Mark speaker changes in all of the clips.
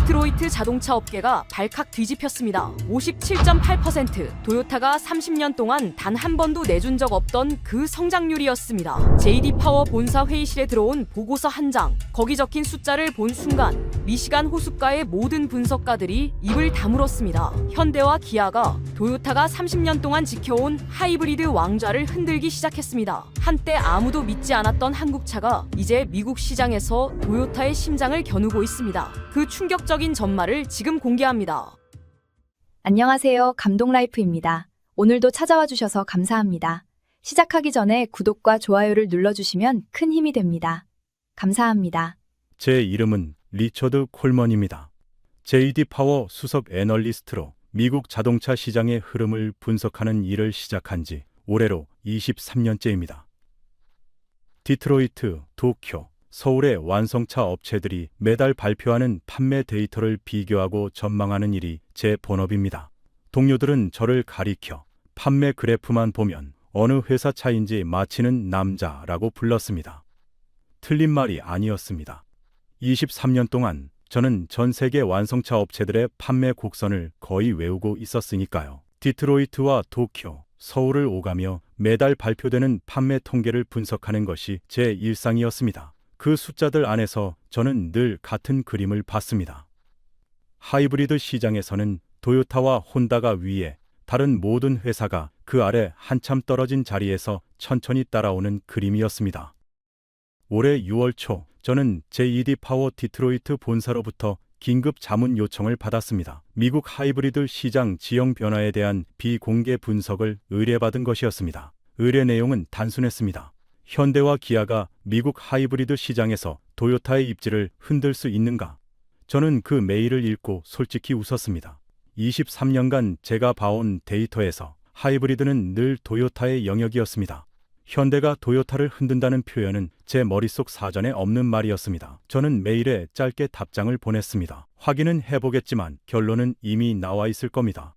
Speaker 1: 디트로이트 자동차 업계가 발칵 뒤집혔습니다. 57.8%, 도요타가 30년 동안 단 한 번도 내준 적 없던 그 성장률이었습니다. JD 파워 본사 회의실에 들어온 보고서 한 장, 거기 적힌 숫자를 본 순간 미시간 호숫가의 모든 분석가들이 입을 다물었습니다. 현대와 기아가 도요타가 30년 동안 지켜온 하이브리드 왕좌를 흔들기 시작했습니다. 한때 아무도 믿지 않았던 한국차가 이제 미국 시장에서 도요타의 심장을 겨누고 있습니다. 그 충격적인 전말을 지금 공개합니다.
Speaker 2: 안녕하세요. 감동라이프입니다. 오늘도 찾아와 주셔서 감사합니다. 시작하기 전에 구독과 좋아요를 눌러주시면 큰 힘이 됩니다. 감사합니다.
Speaker 3: 제 이름은 리처드 콜먼입니다. JD 파워 수석 애널리스트로 미국 자동차 시장의 흐름을 분석하는 일을 시작한 지 올해로 23년째입니다. 디트로이트, 도쿄, 서울의 완성차 업체들이 매달 발표하는 판매 데이터를 비교하고 전망하는 일이 제 본업입니다. 동료들은 저를 가리켜 판매 그래프만 보면 어느 회사 차인지 맞히는 남자라고 불렀습니다. 틀린 말이 아니었습니다. 23년 동안 저는 전 세계 완성차 업체들의 판매 곡선을 거의 외우고 있었으니까요. 디트로이트와 도쿄, 서울을 오가며 매달 발표되는 판매 통계를 분석하는 것이 제 일상이었습니다. 그 숫자들 안에서 저는 늘 같은 그림을 봤습니다. 하이브리드 시장에서는 도요타와 혼다가 위에, 다른 모든 회사가 그 아래 한참 떨어진 자리에서 천천히 따라오는 그림이었습니다. 올해 6월 초 저는 JD 파워 디트로이트 본사로부터 긴급 자문 요청을 받았습니다. 미국 하이브리드 시장 지형 변화에 대한 비공개 분석을 의뢰받은 것이었습니다. 의뢰 내용은 단순했습니다. 현대와 기아가 미국 하이브리드 시장에서 도요타의 입지를 흔들 수 있는가? 저는 그 메일을 읽고 솔직히 웃었습니다. 23년간 제가 봐온 데이터에서 하이브리드는 늘 도요타의 영역이었습니다. 현대가 도요타를 흔든다는 표현은 제 머릿속 사전에 없는 말이었습니다. 저는 메일에 짧게 답장을 보냈습니다. 확인은 해보겠지만 결론은 이미 나와 있을 겁니다.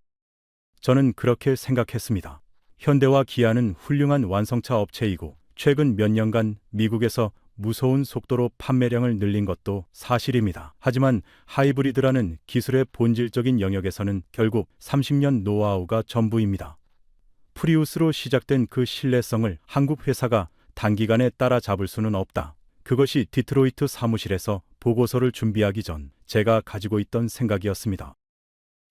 Speaker 3: 저는 그렇게 생각했습니다. 현대와 기아는 훌륭한 완성차 업체이고 최근 몇 년간 미국에서 무서운 속도로 판매량을 늘린 것도 사실입니다. 하지만 하이브리드라는 기술의 본질적인 영역에서는 결국 30년 노하우가 전부입니다. 프리우스로 시작된 그 신뢰성을 한국 회사가 단기간에 따라잡을 수는 없다. 그것이 디트로이트 사무실에서 보고서를 준비하기 전 제가 가지고 있던 생각이었습니다.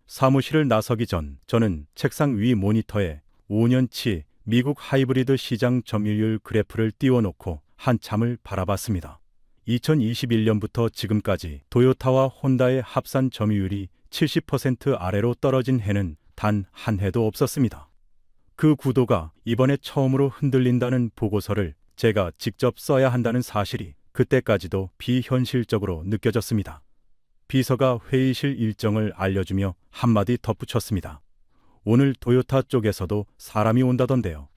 Speaker 3: 사무실을 나서기 전 저는 책상 위 모니터에 5년치 미국 하이브리드 시장 점유율 그래프를 띄워놓고 한참을 바라봤습니다. 2021년부터 지금까지 도요타와 혼다의 합산 점유율이 70% 아래로 떨어진 해는 단 한 해도 없었습니다. 그 구도가 이번에 처음으로 흔들린다는 보고서를 제가 직접 써야 한다는 사실이 그때까지도 비현실적으로 느껴졌습니다. 비서가 회의실 일정을 알려주며 한마디 덧붙였습니다. 오늘 도요타 쪽에서도 사람이 온다던데요.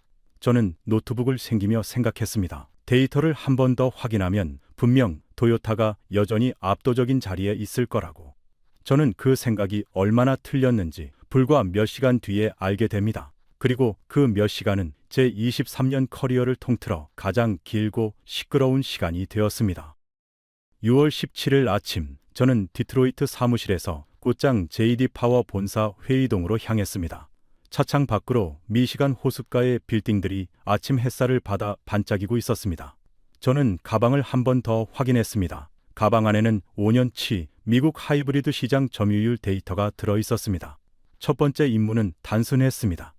Speaker 3: 저는 노트북을 챙기며 생각했습니다. 데이터를 한 번 더 확인하면 분명 도요타가 여전히 압도적인 자리에 있을 거라고. 저는 그 생각이 얼마나 틀렸는지 불과 몇 시간 뒤에 알게 됩니다. 그리고 그 몇 시간은 제 23년 커리어를 통틀어 가장 길고 시끄러운 시간이 되었습니다. 6월 17일 아침, 저는 디트로이트 사무실에서 곧장 JD 파워 본사 회의동으로 향했습니다. 차창 밖으로 미시간 호숫가의 빌딩들이 아침 햇살을 받아 반짝이고 있었습니다. 저는 가방을 한 번 더 확인했습니다. 가방 안에는 5년치 미국 하이브리드 시장 점유율 데이터가 들어 있었습니다. 첫 번째 임무는 단순했습니다.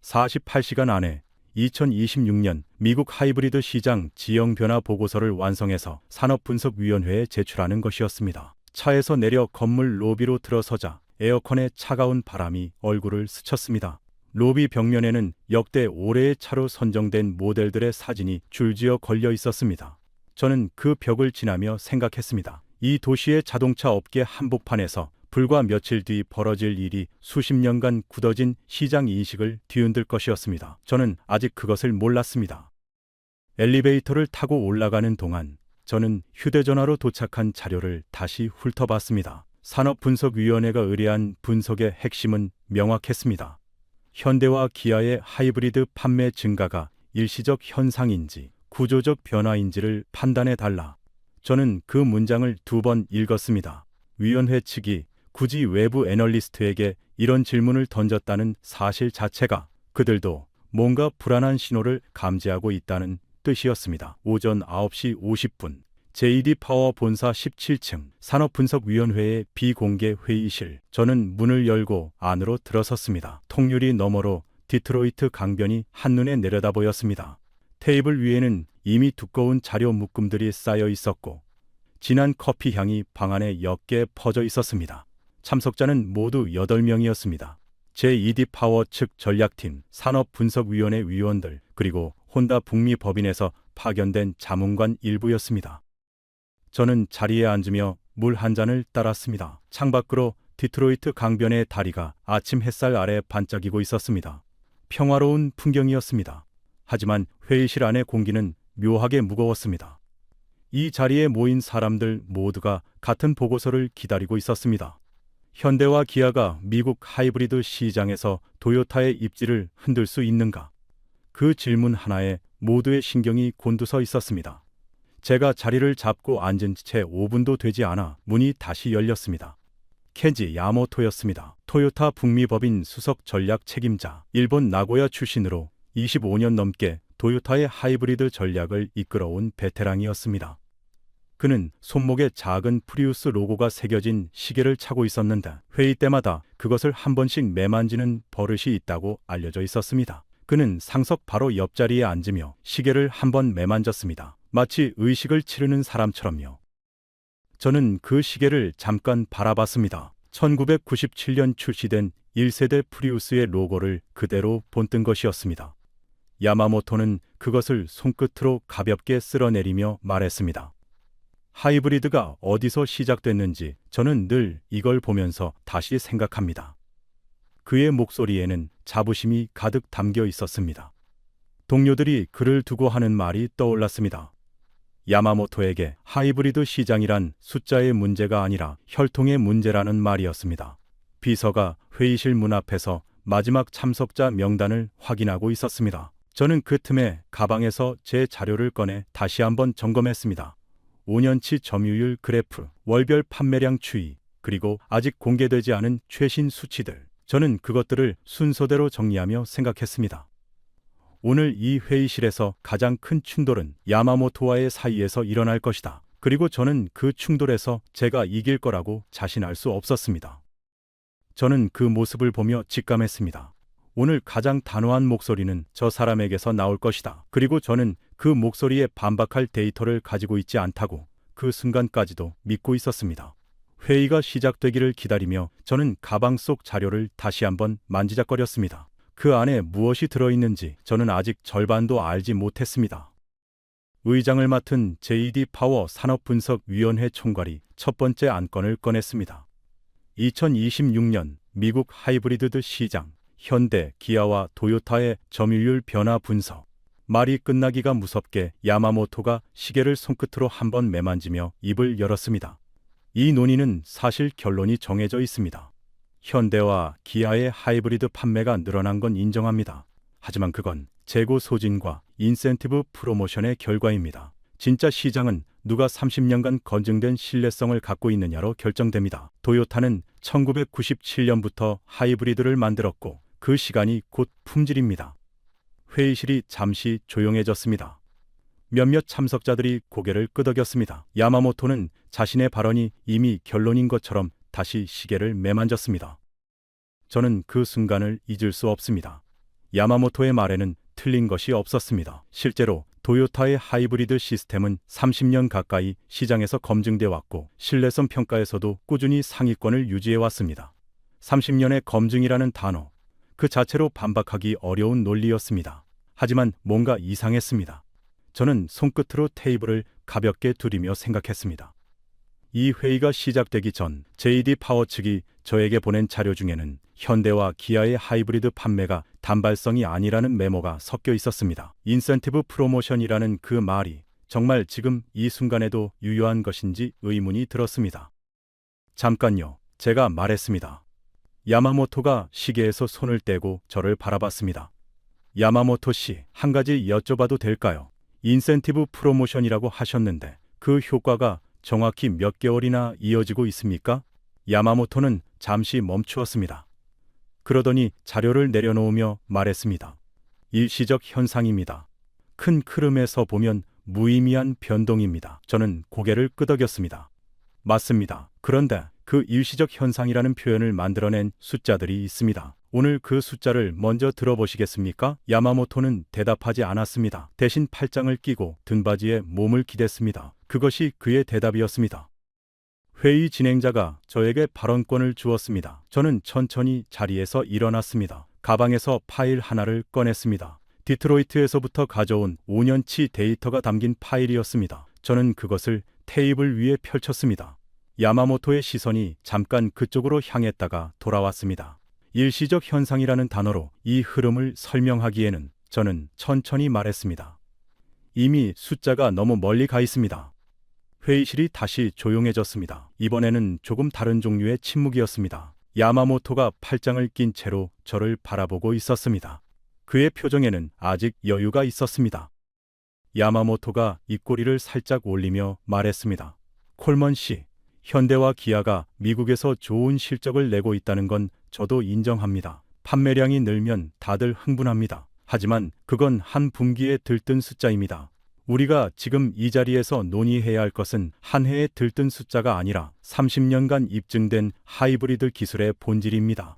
Speaker 3: 48시간 안에 2026년 미국 하이브리드 시장 지형 변화 보고서를 완성해서 산업분석위원회에 제출하는 것이었습니다. 차에서 내려 건물 로비로 들어서자 에어컨의 차가운 바람이 얼굴을 스쳤습니다. 로비 벽면에는 역대 올해의 차로 선정된 모델들의 사진이 줄지어 걸려 있었습니다. 저는 그 벽을 지나며 생각했습니다. 이 도시의 자동차 업계 한복판에서 불과 며칠 뒤 벌어질 일이 수십 년간 굳어진 시장 인식을 뒤흔들 것이었습니다. 저는 아직 그것을 몰랐습니다. 엘리베이터를 타고 올라가는 동안 저는 휴대전화로 도착한 자료를 다시 훑어봤습니다. 산업분석위원회가 의뢰한 분석의 핵심은 명확했습니다. 현대와 기아의 하이브리드 판매 증가가 일시적 현상인지 구조적 변화인지를 판단해달라. 저는 그 문장을 2번 읽었습니다. 위원회 측이 굳이 외부 애널리스트에게 이런 질문을 던졌다는 사실 자체가 그들도 뭔가 불안한 신호를 감지하고 있다는 뜻이었습니다. 오전 9시 50분 JD 파워 본사 17층 산업분석위원회의 비공개 회의실. 저는 문을 열고 안으로 들어섰습니다. 통유리 너머로 디트로이트 강변이 한눈에 내려다 보였습니다. 테이블 위에는 이미 두꺼운 자료 묶음들이 쌓여 있었고 진한 커피 향이 방 안에 옅게 퍼져 있었습니다. 참석자는 모두 8명이었습니다. JD 파워 측 전략팀, 산업분석위원회 위원들, 그리고 혼다 북미 법인에서 파견된 자문관 일부였습니다. 저는 자리에 앉으며 물 한 잔을 따랐습니다. 창밖으로 디트로이트 강변의 다리가 아침 햇살 아래 반짝이고 있었습니다. 평화로운 풍경이었습니다. 하지만 회의실 안의 공기는 묘하게 무거웠습니다. 이 자리에 모인 사람들 모두가 같은 보고서를 기다리고 있었습니다. 현대와 기아가 미국 하이브리드 시장에서 도요타의 입지를 흔들 수 있는가? 그 질문 하나에 모두의 신경이 곤두서 있었습니다. 제가 자리를 잡고 앉은 채 5분도 되지 않아 문이 다시 열렸습니다. 켄지 야모토였습니다. 토요타 북미법인 수석 전략 책임자, 일본 나고야 출신으로 25년 넘게 도요타의 하이브리드 전략을 이끌어온 베테랑이었습니다. 그는 손목에 작은 프리우스 로고가 새겨진 시계를 차고 있었는데 회의 때마다 그것을 한 번씩 매만지는 버릇이 있다고 알려져 있었습니다. 그는 상석 바로 옆자리에 앉으며 시계를 한 번 매만졌습니다. 마치 의식을 치르는 사람처럼요. 저는 그 시계를 잠깐 바라봤습니다. 1997년 출시된 1세대 프리우스의 로고를 그대로 본뜬 것이었습니다. 야마모토는 그것을 손끝으로 가볍게 쓸어내리며 말했습니다. 하이브리드가 어디서 시작됐는지 저는 늘 이걸 보면서 다시 생각합니다. 그의 목소리에는 자부심이 가득 담겨 있었습니다. 동료들이 그를 두고 하는 말이 떠올랐습니다. 야마모토에게 하이브리드 시장이란 숫자의 문제가 아니라 혈통의 문제라는 말이었습니다. 비서가 회의실 문 앞에서 마지막 참석자 명단을 확인하고 있었습니다. 저는 그 틈에 가방에서 제 자료를 꺼내 다시 한번 점검했습니다. 5년치 점유율 그래프, 월별 판매량 추이, 그리고 아직 공개되지 않은 최신 수치들. 저는 그것들을 순서대로 정리하며 생각했습니다. 오늘 이 회의실에서 가장 큰 충돌은 야마모토와의 사이에서 일어날 것이다. 그리고 저는 그 충돌에서 제가 이길 거라고 자신할 수 없었습니다. 저는 그 모습을 보며 직감했습니다. 오늘 가장 단호한 목소리는 저 사람에게서 나올 것이다. 그리고 저는 그 목소리에 반박할 데이터를 가지고 있지 않다고 그 순간까지도 믿고 있었습니다. 회의가 시작되기를 기다리며 저는 가방 속 자료를 다시 한번 만지작거렸습니다. 그 안에 무엇이 들어있는지 저는 아직 절반도 알지 못했습니다. 의장을 맡은 JD 파워 산업분석위원회 총괄이 첫 번째 안건을 꺼냈습니다. 2026년 미국 하이브리드 시장, 현대, 기아와 도요타의 점유율 변화 분석. 말이 끝나기가 무섭게 야마모토가 시계를 손끝으로 한번 매만지며 입을 열었습니다. 이 논의는 사실 결론이 정해져 있습니다. 현대와 기아의 하이브리드 판매가 늘어난 건 인정합니다. 하지만 그건 재고 소진과 인센티브 프로모션의 결과입니다. 진짜 시장은 누가 30년간 검증된 신뢰성을 갖고 있느냐로 결정됩니다. 도요타는 1997년부터 하이브리드를 만들었고 그 시간이 곧 품질입니다. 회의실이 잠시 조용해졌습니다. 몇몇 참석자들이 고개를 끄덕였습니다. 야마모토는 자신의 발언이 이미 결론인 것처럼 다시 시계를 매만졌습니다. 저는 그 순간을 잊을 수 없습니다. 야마모토의 말에는 틀린 것이 없었습니다. 실제로 도요타의 하이브리드 시스템은 30년 가까이 시장에서 검증돼 왔고 신뢰성 평가에서도 꾸준히 상위권을 유지해 왔습니다. 30년의 검증이라는 단어, 그 자체로 반박하기 어려운 논리였습니다. 하지만 뭔가 이상했습니다. 저는 손끝으로 테이블을 가볍게 두리며 생각했습니다. 이 회의가 시작되기 전 JD 파워 측이 저에게 보낸 자료 중에는 현대와 기아의 하이브리드 판매가 단발성이 아니라는 메모가 섞여 있었습니다. 인센티브 프로모션이라는 그 말이 정말 지금 이 순간에도 유효한 것인지 의문이 들었습니다. 잠깐요, 제가 말했습니다. 야마모토가 시계에서 손을 떼고 저를 바라봤습니다. 야마모토 씨, 한 가지 여쭤봐도 될까요? 인센티브 프로모션이라고 하셨는데 그 효과가 정확히 몇 개월이나 이어지고 있습니까? 야마모토는 잠시 멈추었습니다. 그러더니 자료를 내려놓으며 말했습니다. 일시적 현상입니다. 큰 흐름에서 보면 무의미한 변동입니다. 저는 고개를 끄덕였습니다. 맞습니다. 그런데 그 일시적 현상이라는 표현을 만들어낸 숫자들이 있습니다. 오늘 그 숫자를 먼저 들어보시겠습니까? 야마모토는 대답하지 않았습니다. 대신 팔짱을 끼고 등받이에 몸을 기댔습니다. 그것이 그의 대답이었습니다. 회의 진행자가 저에게 발언권을 주었습니다. 저는 천천히 자리에서 일어났습니다. 가방에서 파일 하나를 꺼냈습니다. 디트로이트에서부터 가져온 5년치 데이터가 담긴 파일이었습니다. 저는 그것을 테이블 위에 펼쳤습니다. 야마모토의 시선이 잠깐 그쪽으로 향했다가 돌아왔습니다. 일시적 현상이라는 단어로 이 흐름을 설명하기에는 저는 천천히 말했습니다. 이미 숫자가 너무 멀리 가 있습니다. 회의실이 다시 조용해졌습니다. 이번에는 조금 다른 종류의 침묵이었습니다. 야마모토가 팔짱을 낀 채로 저를 바라보고 있었습니다. 그의 표정에는 아직 여유가 있었습니다. 야마모토가 입꼬리를 살짝 올리며 말했습니다. 콜먼 씨, 현대와 기아가 미국에서 좋은 실적을 내고 있다는 건 저도 인정합니다. 판매량이 늘면 다들 흥분합니다. 하지만 그건 한 분기에 들뜬 숫자입니다. 우리가 지금 이 자리에서 논의해야 할 것은 한 해에 들뜬 숫자가 아니라 30년간 입증된 하이브리드 기술의 본질입니다.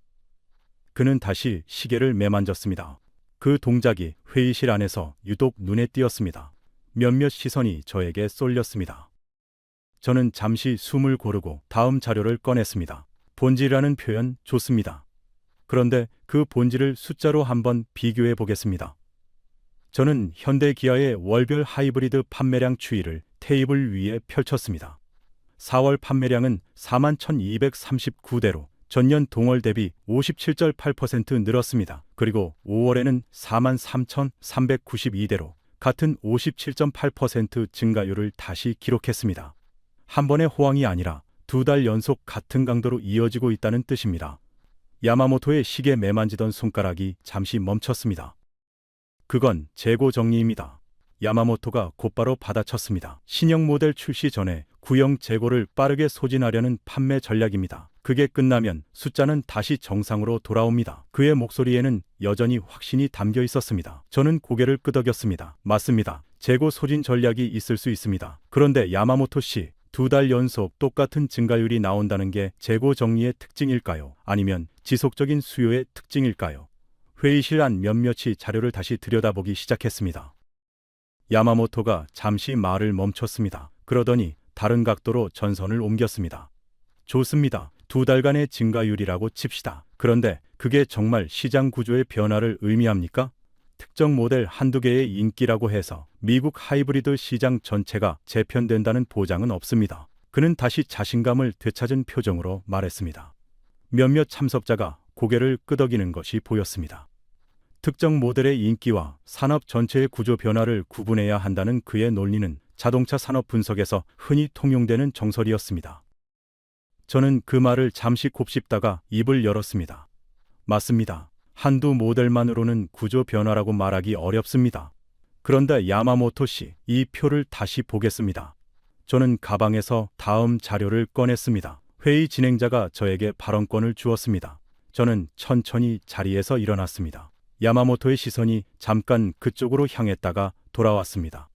Speaker 3: 그는 다시 시계를 매만졌습니다. 그 동작이 회의실 안에서 유독 눈에 띄었습니다. 몇몇 시선이 저에게 쏠렸습니다. 저는 잠시 숨을 고르고 다음 자료를 꺼냈습니다. 본질이라는 표현 좋습니다. 그런데 그 본질을 숫자로 한번 비교해 보겠습니다. 저는 현대 기아의 월별 하이브리드 판매량 추이를 테이블 위에 펼쳤습니다. 4월 판매량은 41,239대로 전년 동월 대비 57.8% 늘었습니다. 그리고 5월에는 43,392대로 같은 57.8% 증가율을 다시 기록했습니다. 한 번의 호황이 아니라 2달 연속 같은 강도로 이어지고 있다는 뜻입니다. 야마모토의 시계 매만지던 손가락이 잠시 멈췄습니다. 그건 재고 정리입니다. 야마모토가 곧바로 받아쳤습니다. 신형 모델 출시 전에 구형 재고를 빠르게 소진하려는 판매 전략입니다. 그게 끝나면 숫자는 다시 정상으로 돌아옵니다. 그의 목소리에는 여전히 확신이 담겨 있었습니다. 저는 고개를 끄덕였습니다. 맞습니다. 재고 소진 전략이 있을 수 있습니다. 그런데 야마모토 씨, 2달 연속 똑같은 증가율이 나온다는 게 재고 정리의 특징일까요? 아니면 지속적인 수요의 특징일까요? 회의실 안 몇몇이 자료를 다시 들여다보기 시작했습니다. 야마모토가 잠시 말을 멈췄습니다. 그러더니 다른 각도로 전선을 옮겼습니다. 좋습니다. 2달간의 증가율이라고 칩시다. 그런데 그게 정말 시장 구조의 변화를 의미합니까? 특정 모델 한두 개의 인기라고 해서 미국 하이브리드 시장 전체가 재편된다는 보장은 없습니다. 그는 다시 자신감을 되찾은 표정으로 말했습니다. 몇몇 참석자가 고개를 끄덕이는 것이 보였습니다. 특정 모델의 인기와 산업 전체의 구조 변화를 구분해야 한다는 그의 논리는 자동차 산업 분석에서 흔히 통용되는 정설이었습니다. 저는 그 말을 잠시 곱씹다가 입을 열었습니다. 맞습니다. 한두 모델만으로는 구조 변화라고 말하기 어렵습니다. 그런데 야마모토 씨, 이 표를 다시 보겠습니다. 저는 가방에서 다음 자료를 꺼냈습니다. 회의 진행자가 저에게 발언권을 주었습니다. 저는 천천히 자리에서 일어났습니다. 야마모토의 시선이 잠깐 그쪽으로 향했다가 돌아왔습니다.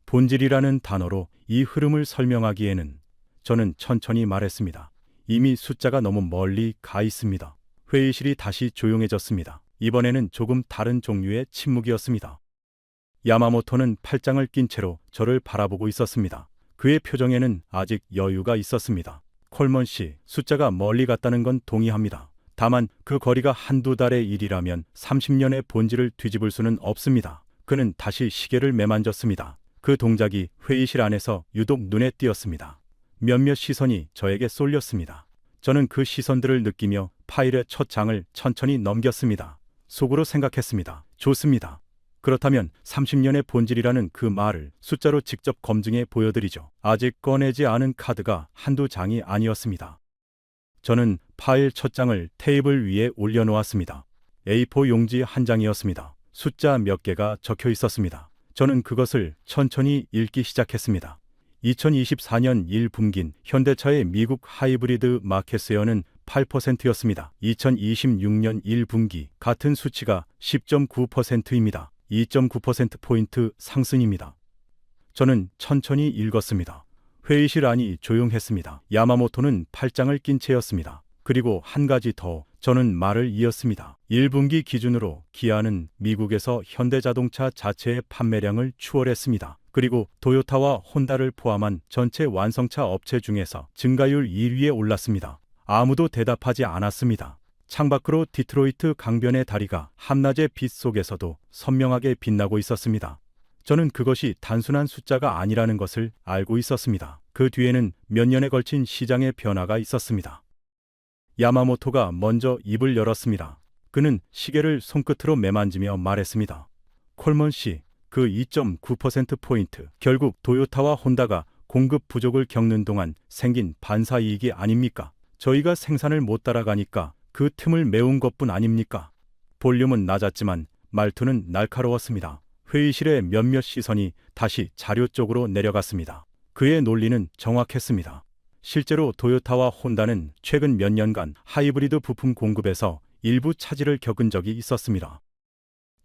Speaker 3: 본질이라는 단어로 이 흐름을 설명하기에는 저는 천천히 말했습니다. 이미 숫자가 너무 멀리 가 있습니다. 회의실이 다시 조용해졌습니다. 이번에는 조금 다른 종류의 침묵이었습니다. 야마모토는 팔짱을 낀 채로 저를 바라보고 있었습니다. 그의 표정에는 아직 여유가 있었습니다. 콜먼 씨, 숫자가 멀리 갔다는 건 동의합니다. 다만 그 거리가 한두 달의 일이라면 30년의 본질을 뒤집을 수는 없습니다. 그는 다시 시계를 매만졌습니다. 그 동작이 회의실 안에서 유독 눈에 띄었습니다. 몇몇 시선이 저에게 쏠렸습니다. 저는 그 시선들을 느끼며 파일의 첫 장을 천천히 넘겼습니다. 속으로 생각했습니다. 좋습니다. 그렇다면 30년의 본질이라는 그 말을 숫자로 직접 검증해 보여드리죠. 아직 꺼내지 않은 카드가 한두 장이 아니었습니다. 저는 파일 첫 장을 테이블 위에 올려놓았습니다. A4 용지 한 장이었습니다. 숫자 몇 개가 적혀 있었습니다. 저는 그것을 천천히 읽기 시작했습니다. 2024년 1분기 현대차의 미국 하이브리드 마켓세어는 8%였습니다. 2026년 1분기 같은 수치가 10.9%입니다. 2.9%포인트 상승입니다. 저는 천천히 읽었습니다. 회의실 안이 조용했습니다. 야마모토는 팔짱을 낀 채였습니다. 그리고 한 가지 더, 저는 말을 이었습니다. 1분기 기준으로 기아는 미국에서 현대자동차 자체의 판매량을 추월했습니다. 그리고 도요타와 혼다를 포함한 전체 완성차 업체 중에서 증가율 1위에 올랐습니다. 아무도 대답하지 않았습니다. 창밖으로 디트로이트 강변의 다리가 한낮의 빛 속에서도 선명하게 빛나고 있었습니다. 저는 그것이 단순한 숫자가 아니라는 것을 알고 있었습니다. 그 뒤에는 몇 년에 걸친 시장의 변화가 있었습니다. 야마모토가 먼저 입을 열었습니다. 그는 시계를 손끝으로 매만지며 말했습니다. 콜먼 씨, 그 2.9%포인트, 결국 도요타와 혼다가 공급 부족을 겪는 동안 생긴 반사이익이 아닙니까? 저희가 생산을 못 따라가니까 그 틈을 메운 것뿐 아닙니까? 볼륨은 낮았지만 말투는 날카로웠습니다. 회의실의 몇몇 시선이 다시 자료 쪽으로 내려갔습니다. 그의 논리는 정확했습니다. 실제로 도요타와 혼다는 최근 몇 년간 하이브리드 부품 공급에서 일부 차질을 겪은 적이 있었습니다.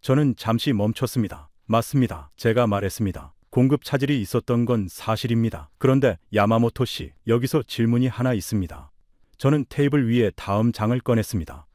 Speaker 3: 저는 잠시 멈췄습니다. 맞습니다. 제가 말했습니다. 공급 차질이 있었던 건 사실입니다. 그런데 야마모토 씨, 여기서 질문이 하나 있습니다. 저는 테이블 위에 다음 장을 꺼냈습니다.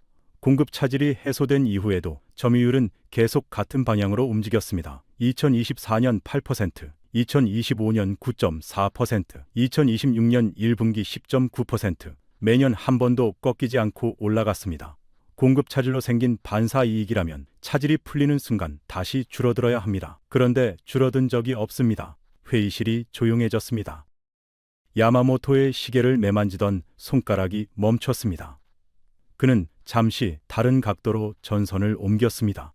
Speaker 3: 공급 차질이 해소된 이후에도 점유율은 계속 같은 방향으로 움직였습니다. 2024년 8%, 2025년 9.4%, 2026년 1분기 10.9%, 매년 한 번도 꺾이지 않고 올라갔습니다. 공급 차질로 생긴 반사이익이라면 차질이 풀리는 순간 다시 줄어들어야 합니다. 그런데 줄어든 적이 없습니다. 회의실이 조용해졌습니다. 야마모토의 시계를 매만지던 손가락이 멈췄습니다. 그는 잠시 다른 각도로 전선을 옮겼습니다.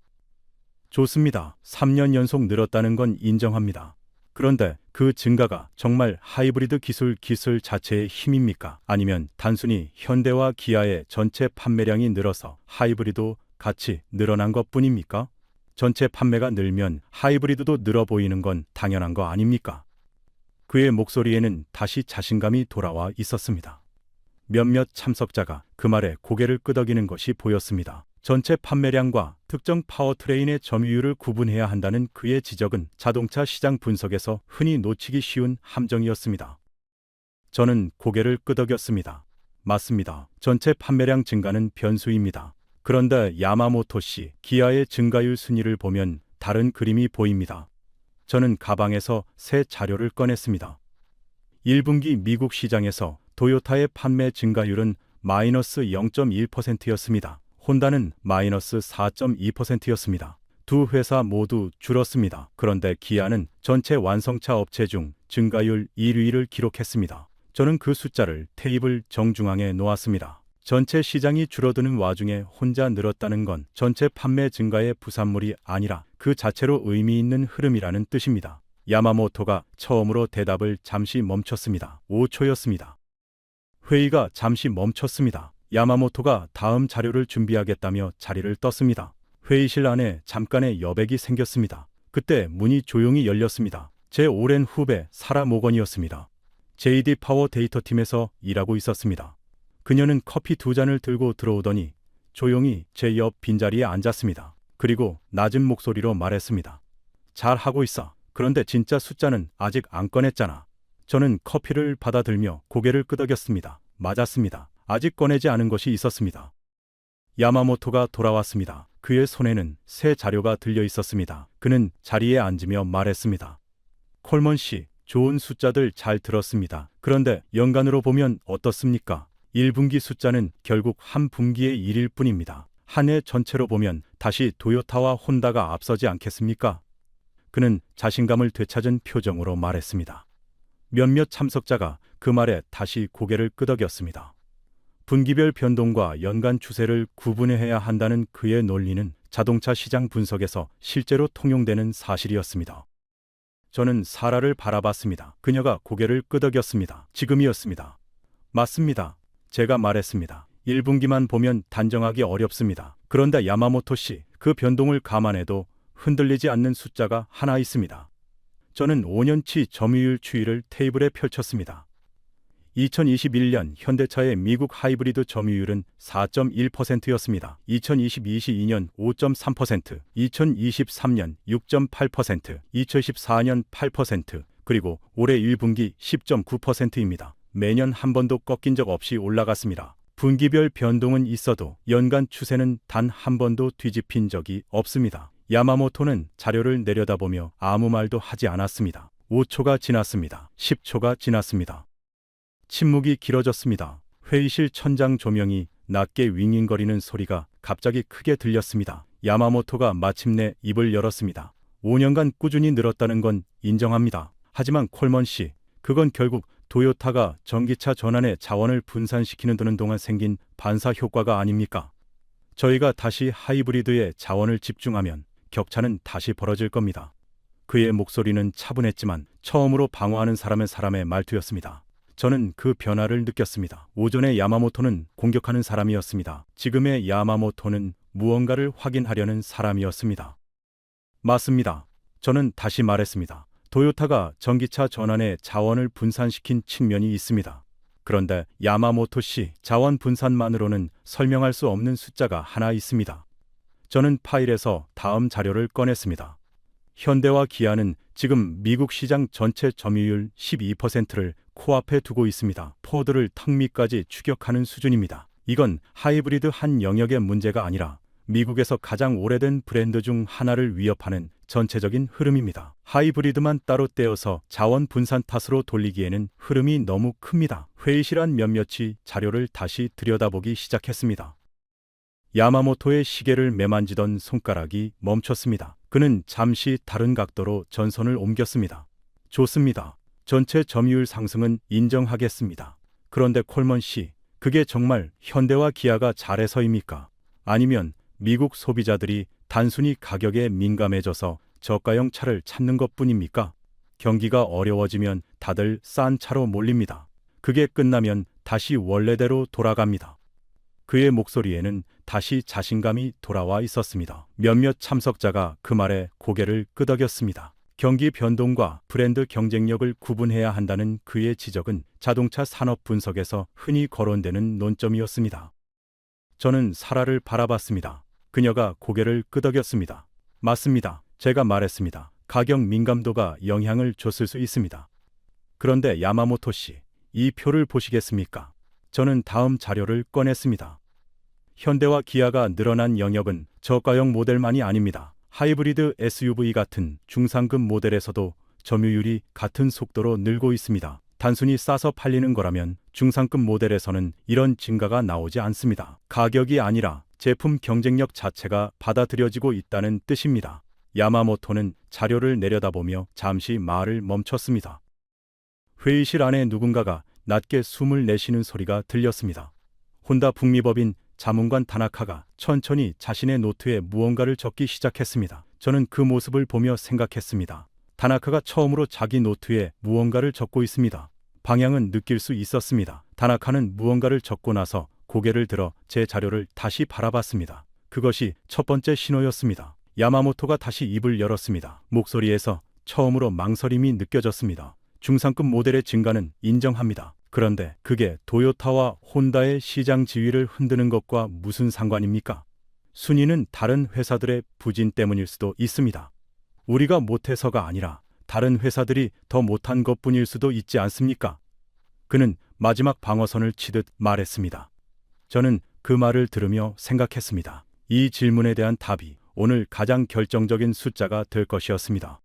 Speaker 3: 좋습니다. 3년 연속 늘었다는 건 인정합니다. 그런데 그 증가가 정말 하이브리드 기술 자체의 힘입니까? 아니면 단순히 현대와 기아의 전체 판매량이 늘어서 하이브리드도 같이 늘어난 것뿐입니까? 전체 판매가 늘면 하이브리드도 늘어 보이는 건 당연한 거 아닙니까? 그의 목소리에는 다시 자신감이 돌아와 있었습니다. 몇몇 참석자가 그 말에 고개를 끄덕이는 것이 보였습니다. 전체 판매량과 특정 파워트레인의 점유율을 구분해야 한다는 그의 지적은 자동차 시장 분석에서 흔히 놓치기 쉬운 함정이었습니다. 저는 고개를 끄덕였습니다. 맞습니다. 전체 판매량 증가는 변수입니다. 그런데 야마모토 씨, 기아의 증가율 순위를 보면 다른 그림이 보입니다. 저는 가방에서 새 자료를 꺼냈습니다. 1분기 미국 시장에서 도요타의 판매 증가율은 마이너스 0.1%였습니다. 혼다는 마이너스 4.2%였습니다. 두 회사 모두 줄었습니다. 그런데 기아는 전체 완성차 업체 중 증가율 1위를 기록했습니다. 저는 그 숫자를 테이블 정중앙에 놓았습니다. 전체 시장이 줄어드는 와중에 혼자 늘었다는 건 전체 판매 증가의 부산물이 아니라 그 자체로 의미 있는 흐름이라는 뜻입니다. 야마모토가 처음으로 대답을 잠시 멈췄습니다. 5초였습니다. 회의가 잠시 멈췄습니다. 야마모토가 다음 자료를 준비하겠다며 자리를 떴습니다. 회의실 안에 잠깐의 여백이 생겼습니다. 그때 문이 조용히 열렸습니다. 제 오랜 후배 사라 모건이었습니다. JD 파워 데이터 팀에서 일하고 있었습니다. 그녀는 커피 2잔을 들고 들어오더니 조용히 제 옆 빈자리에 앉았습니다. 그리고 낮은 목소리로 말했습니다. 잘 하고 있어. 그런데 진짜 숫자는 아직 안 꺼냈잖아. 저는 커피를 받아들며 고개를 끄덕였습니다. 맞았습니다. 아직 꺼내지 않은 것이 있었습니다. 야마모토가 돌아왔습니다. 그의 손에는 새 자료가 들려 있었습니다. 그는 자리에 앉으며 말했습니다. 콜먼 씨, 좋은 숫자들 잘 들었습니다. 그런데 연간으로 보면 어떻습니까? 1분기 숫자는 결국 한 분기의 일일 뿐입니다. 한 해 전체로 보면 다시 도요타와 혼다가 앞서지 않겠습니까? 그는 자신감을 되찾은 표정으로 말했습니다. 몇몇 참석자가 그 말에 다시 고개를 끄덕였습니다. 분기별 변동과 연간 추세를 구분해야 한다는 그의 논리는 자동차 시장 분석에서 실제로 통용되는 사실이었습니다. 저는 사라를 바라봤습니다. 그녀가 고개를 끄덕였습니다. 지금이었습니다. 맞습니다. 제가 말했습니다. 1분기만 보면 단정하기 어렵습니다. 그런데 야마모토 씨, 그 변동을 감안해도 흔들리지 않는 숫자가 하나 있습니다. 저는 5년치 점유율 추이를 테이블에 펼쳤습니다. 2021년 현대차의 미국 하이브리드 점유율은 4.1%였습니다. 2022년 5.3%, 2023년 6.8%, 2014년 8%, 그리고 올해 1분기 10.9%입니다. 매년 한 번도 꺾인 적 없이 올라갔습니다. 분기별 변동은 있어도 연간 추세는 단 한 번도 뒤집힌 적이 없습니다. 야마모토는 자료를 내려다보며 아무 말도 하지 않았습니다. 5초가 지났습니다. 10초가 지났습니다. 침묵이 길어졌습니다. 회의실 천장 조명이 낮게 윙윙거리는 소리가 갑자기 크게 들렸습니다. 야마모토가 마침내 입을 열었습니다. 5년간 꾸준히 늘었다는 건 인정합니다. 하지만 콜먼 씨, 그건 결국 도요타가 전기차 전환에 자원을 분산시키는 드는 동안 생긴 반사 효과가 아닙니까? 저희가 다시 하이브리드에 자원을 집중하면 격차는 다시 벌어질 겁니다. 그의 목소리는 차분했지만 처음으로 방어하는 사람의 말투였습니다. 저는 그 변화를 느꼈습니다. 오전에 야마모토는 공격하는 사람이었습니다. 지금의 야마모토는 무언가를 확인하려는 사람이었습니다. 맞습니다. 저는 다시 말했습니다. 도요타가 전기차 전환에 자원을 분산시킨 측면이 있습니다. 그런데 야마모토 씨, 자원 분산만으로는 설명할 수 없는 숫자가 하나 있습니다. 저는 파일에서 다음 자료를 꺼냈습니다. 현대와 기아는 지금 미국 시장 전체 점유율 12%를 코앞에 두고 있습니다. 포드를 턱 밑까지 추격하는 수준입니다. 이건 하이브리드 한 영역의 문제가 아니라 미국에서 가장 오래된 브랜드 중 하나를 위협하는 전체적인 흐름입니다. 하이브리드만 따로 떼어서 자원 분산 탓으로 돌리기에는 흐름이 너무 큽니다. 회의실 안 몇몇이 자료를 다시 들여다보기 시작했습니다. 야마모토의 시계를 매만지던 손가락이 멈췄습니다. 그는 잠시 다른 각도로 전선을 옮겼습니다. 좋습니다. 전체 점유율 상승은 인정하겠습니다. 그런데 콜먼 씨, 그게 정말 현대와 기아가 잘해서입니까? 아니면 미국 소비자들이 단순히 가격에 민감해져서 저가형 차를 찾는 것뿐입니까? 경기가 어려워지면 다들 싼 차로 몰립니다. 그게 끝나면 다시 원래대로 돌아갑니다. 그의 목소리에는 다시 자신감이 돌아와 있었습니다. 몇몇 참석자가 그 말에 고개를 끄덕였습니다. 경기 변동과 브랜드 경쟁력을 구분해야 한다는 그의 지적은 자동차 산업 분석에서 흔히 거론되는 논점이었습니다. 저는 사라를 바라봤습니다. 그녀가 고개를 끄덕였습니다. 맞습니다. 제가 말했습니다. 가격 민감도가 영향을 줬을 수 있습니다. 그런데 야마모토 씨, 이 표를 보시겠습니까? 저는 다음 자료를 꺼냈습니다. 현대와 기아가 늘어난 영역은 저가형 모델만이 아닙니다. 하이브리드 SUV 같은 중상급 모델에서도 점유율이 같은 속도로 늘고 있습니다. 단순히 싸서 팔리는 거라면 중상급 모델에서는 이런 증가가 나오지 않습니다. 가격이 아니라 제품 경쟁력 자체가 받아들여지고 있다는 뜻입니다. 야마모토는 자료를 내려다보며 잠시 말을 멈췄습니다. 회의실 안에 누군가가 낮게 숨을 내쉬는 소리가 들렸습니다. 혼다 북미법인 자문관 다나카가 천천히 자신의 노트에 무언가를 적기 시작했습니다. 저는 그 모습을 보며 생각했습니다. 다나카가 처음으로 자기 노트에 무언가를 적고 있습니다. 방향은 느낄 수 있었습니다. 다나카는 무언가를 적고 나서 고개를 들어 제 자료를 다시 바라봤습니다. 그것이 첫 번째 신호였습니다. 야마모토가 다시 입을 열었습니다. 목소리에서 처음으로 망설임이 느껴졌습니다. 중상급 모델의 증가는 인정합니다. 그런데 그게 도요타와 혼다의 시장 지위를 흔드는 것과 무슨 상관입니까? 순위는 다른 회사들의 부진 때문일 수도 있습니다. 우리가 못해서가 아니라 다른 회사들이 더 못한 것뿐일 수도 있지 않습니까? 그는 마지막 방어선을 치듯 말했습니다. 저는 그 말을 들으며 생각했습니다. 이 질문에 대한 답이 오늘 가장 결정적인 숫자가 될 것이었습니다.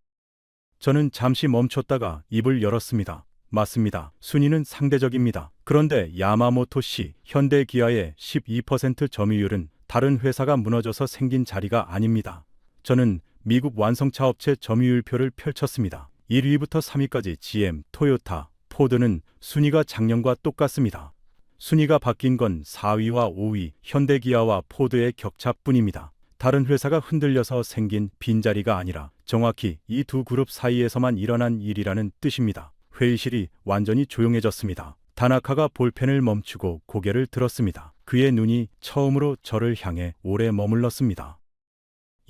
Speaker 3: 저는 잠시 멈췄다가 입을 열었습니다. 맞습니다. 순위는 상대적입니다. 그런데 야마모토 씨, 현대 기아의 12% 점유율은 다른 회사가 무너져서 생긴 자리가 아닙니다. 저는 미국 완성차 업체 점유율표를 펼쳤습니다. 1위부터 3위까지 GM, 토요타, 포드는 순위가 작년과 똑같습니다. 순위가 바뀐 건 4위와 5위, 현대기아와 포드의 격차뿐입니다. 다른 회사가 흔들려서 생긴 빈자리가 아니라 정확히 이 두 그룹 사이에서만 일어난 일이라는 뜻입니다. 회의실이 완전히 조용해졌습니다. 다나카가 볼펜을 멈추고 고개를 들었습니다. 그의 눈이 처음으로 저를 향해 오래 머물렀습니다.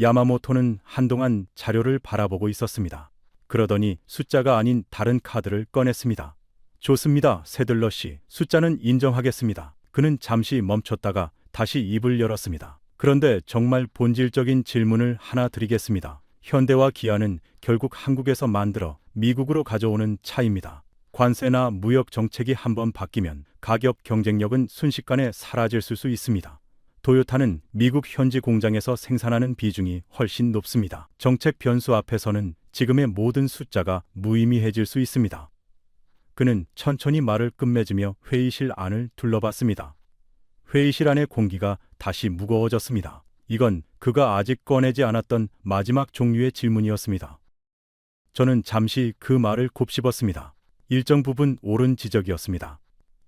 Speaker 3: 야마모토는 한동안 자료를 바라보고 있었습니다. 그러더니 숫자가 아닌 다른 카드를 꺼냈습니다. 좋습니다, 세들러 씨. 숫자는 인정하겠습니다. 그는 잠시 멈췄다가 다시 입을 열었습니다. 그런데 정말 본질적인 질문을 하나 드리겠습니다. 현대와 기아는 결국 한국에서 만들어 미국으로 가져오는 차입니다. 관세나 무역 정책이 한번 바뀌면 가격 경쟁력은 순식간에 사라질 수 있습니다. 도요타는 미국 현지 공장에서 생산하는 비중이 훨씬 높습니다. 정책 변수 앞에서는 지금의 모든 숫자가 무의미해질 수 있습니다. 그는 천천히 말을 끝맺으며 회의실 안을 둘러봤습니다. 회의실 안의 공기가 다시 무거워졌습니다. 이건 그가 아직 꺼내지 않았던 마지막 종류의 질문이었습니다. 저는 잠시 그 말을 곱씹었습니다. 일정 부분 옳은 지적이었습니다.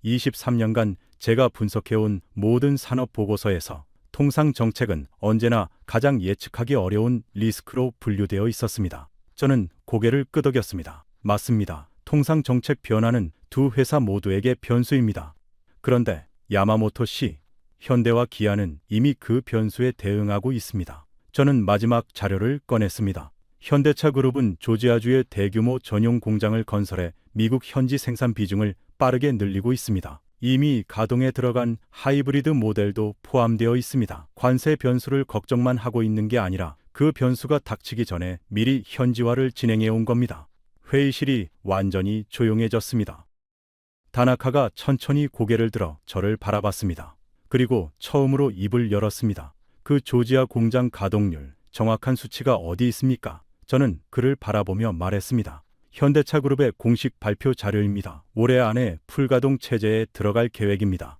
Speaker 3: 23년간 제가 분석해온 모든 산업 보고서에서 통상 정책은 언제나 가장 예측하기 어려운 리스크로 분류되어 있었습니다. 저는 고개를 끄덕였습니다. 맞습니다. 통상 정책 변화는 두 회사 모두에게 변수입니다. 그런데 야마모토 씨, 현대와 기아는 이미 그 변수에 대응하고 있습니다. 저는 마지막 자료를 꺼냈습니다. 현대차 그룹은 조지아주에 대규모 전용 공장을 건설해 미국 현지 생산 비중을 빠르게 늘리고 있습니다. 이미 가동에 들어간 하이브리드 모델도 포함되어 있습니다. 관세 변수를 걱정만 하고 있는 게 아니라 그 변수가 닥치기 전에 미리 현지화를 진행해 온 겁니다. 회의실이 완전히 조용해졌습니다. 다나카가 천천히 고개를 들어 저를 바라봤습니다. 그리고 처음으로 입을 열었습니다. 그 조지아 공장 가동률, 정확한 수치가 어디 있습니까? 저는 그를 바라보며 말했습니다. 현대차 그룹의 공식 발표 자료입니다. 올해 안에 풀가동 체제에 들어갈 계획입니다.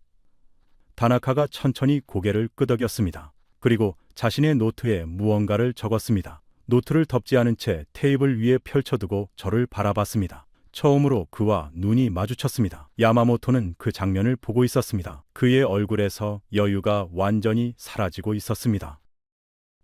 Speaker 3: 다나카가 천천히 고개를 끄덕였습니다. 그리고 자신의 노트에 무언가를 적었습니다. 노트를 덮지 않은 채 테이블 위에 펼쳐두고 저를 바라봤습니다. 처음으로 그와 눈이 마주쳤습니다. 야마모토는 그 장면을 보고 있었습니다. 그의 얼굴에서 여유가 완전히 사라지고 있었습니다.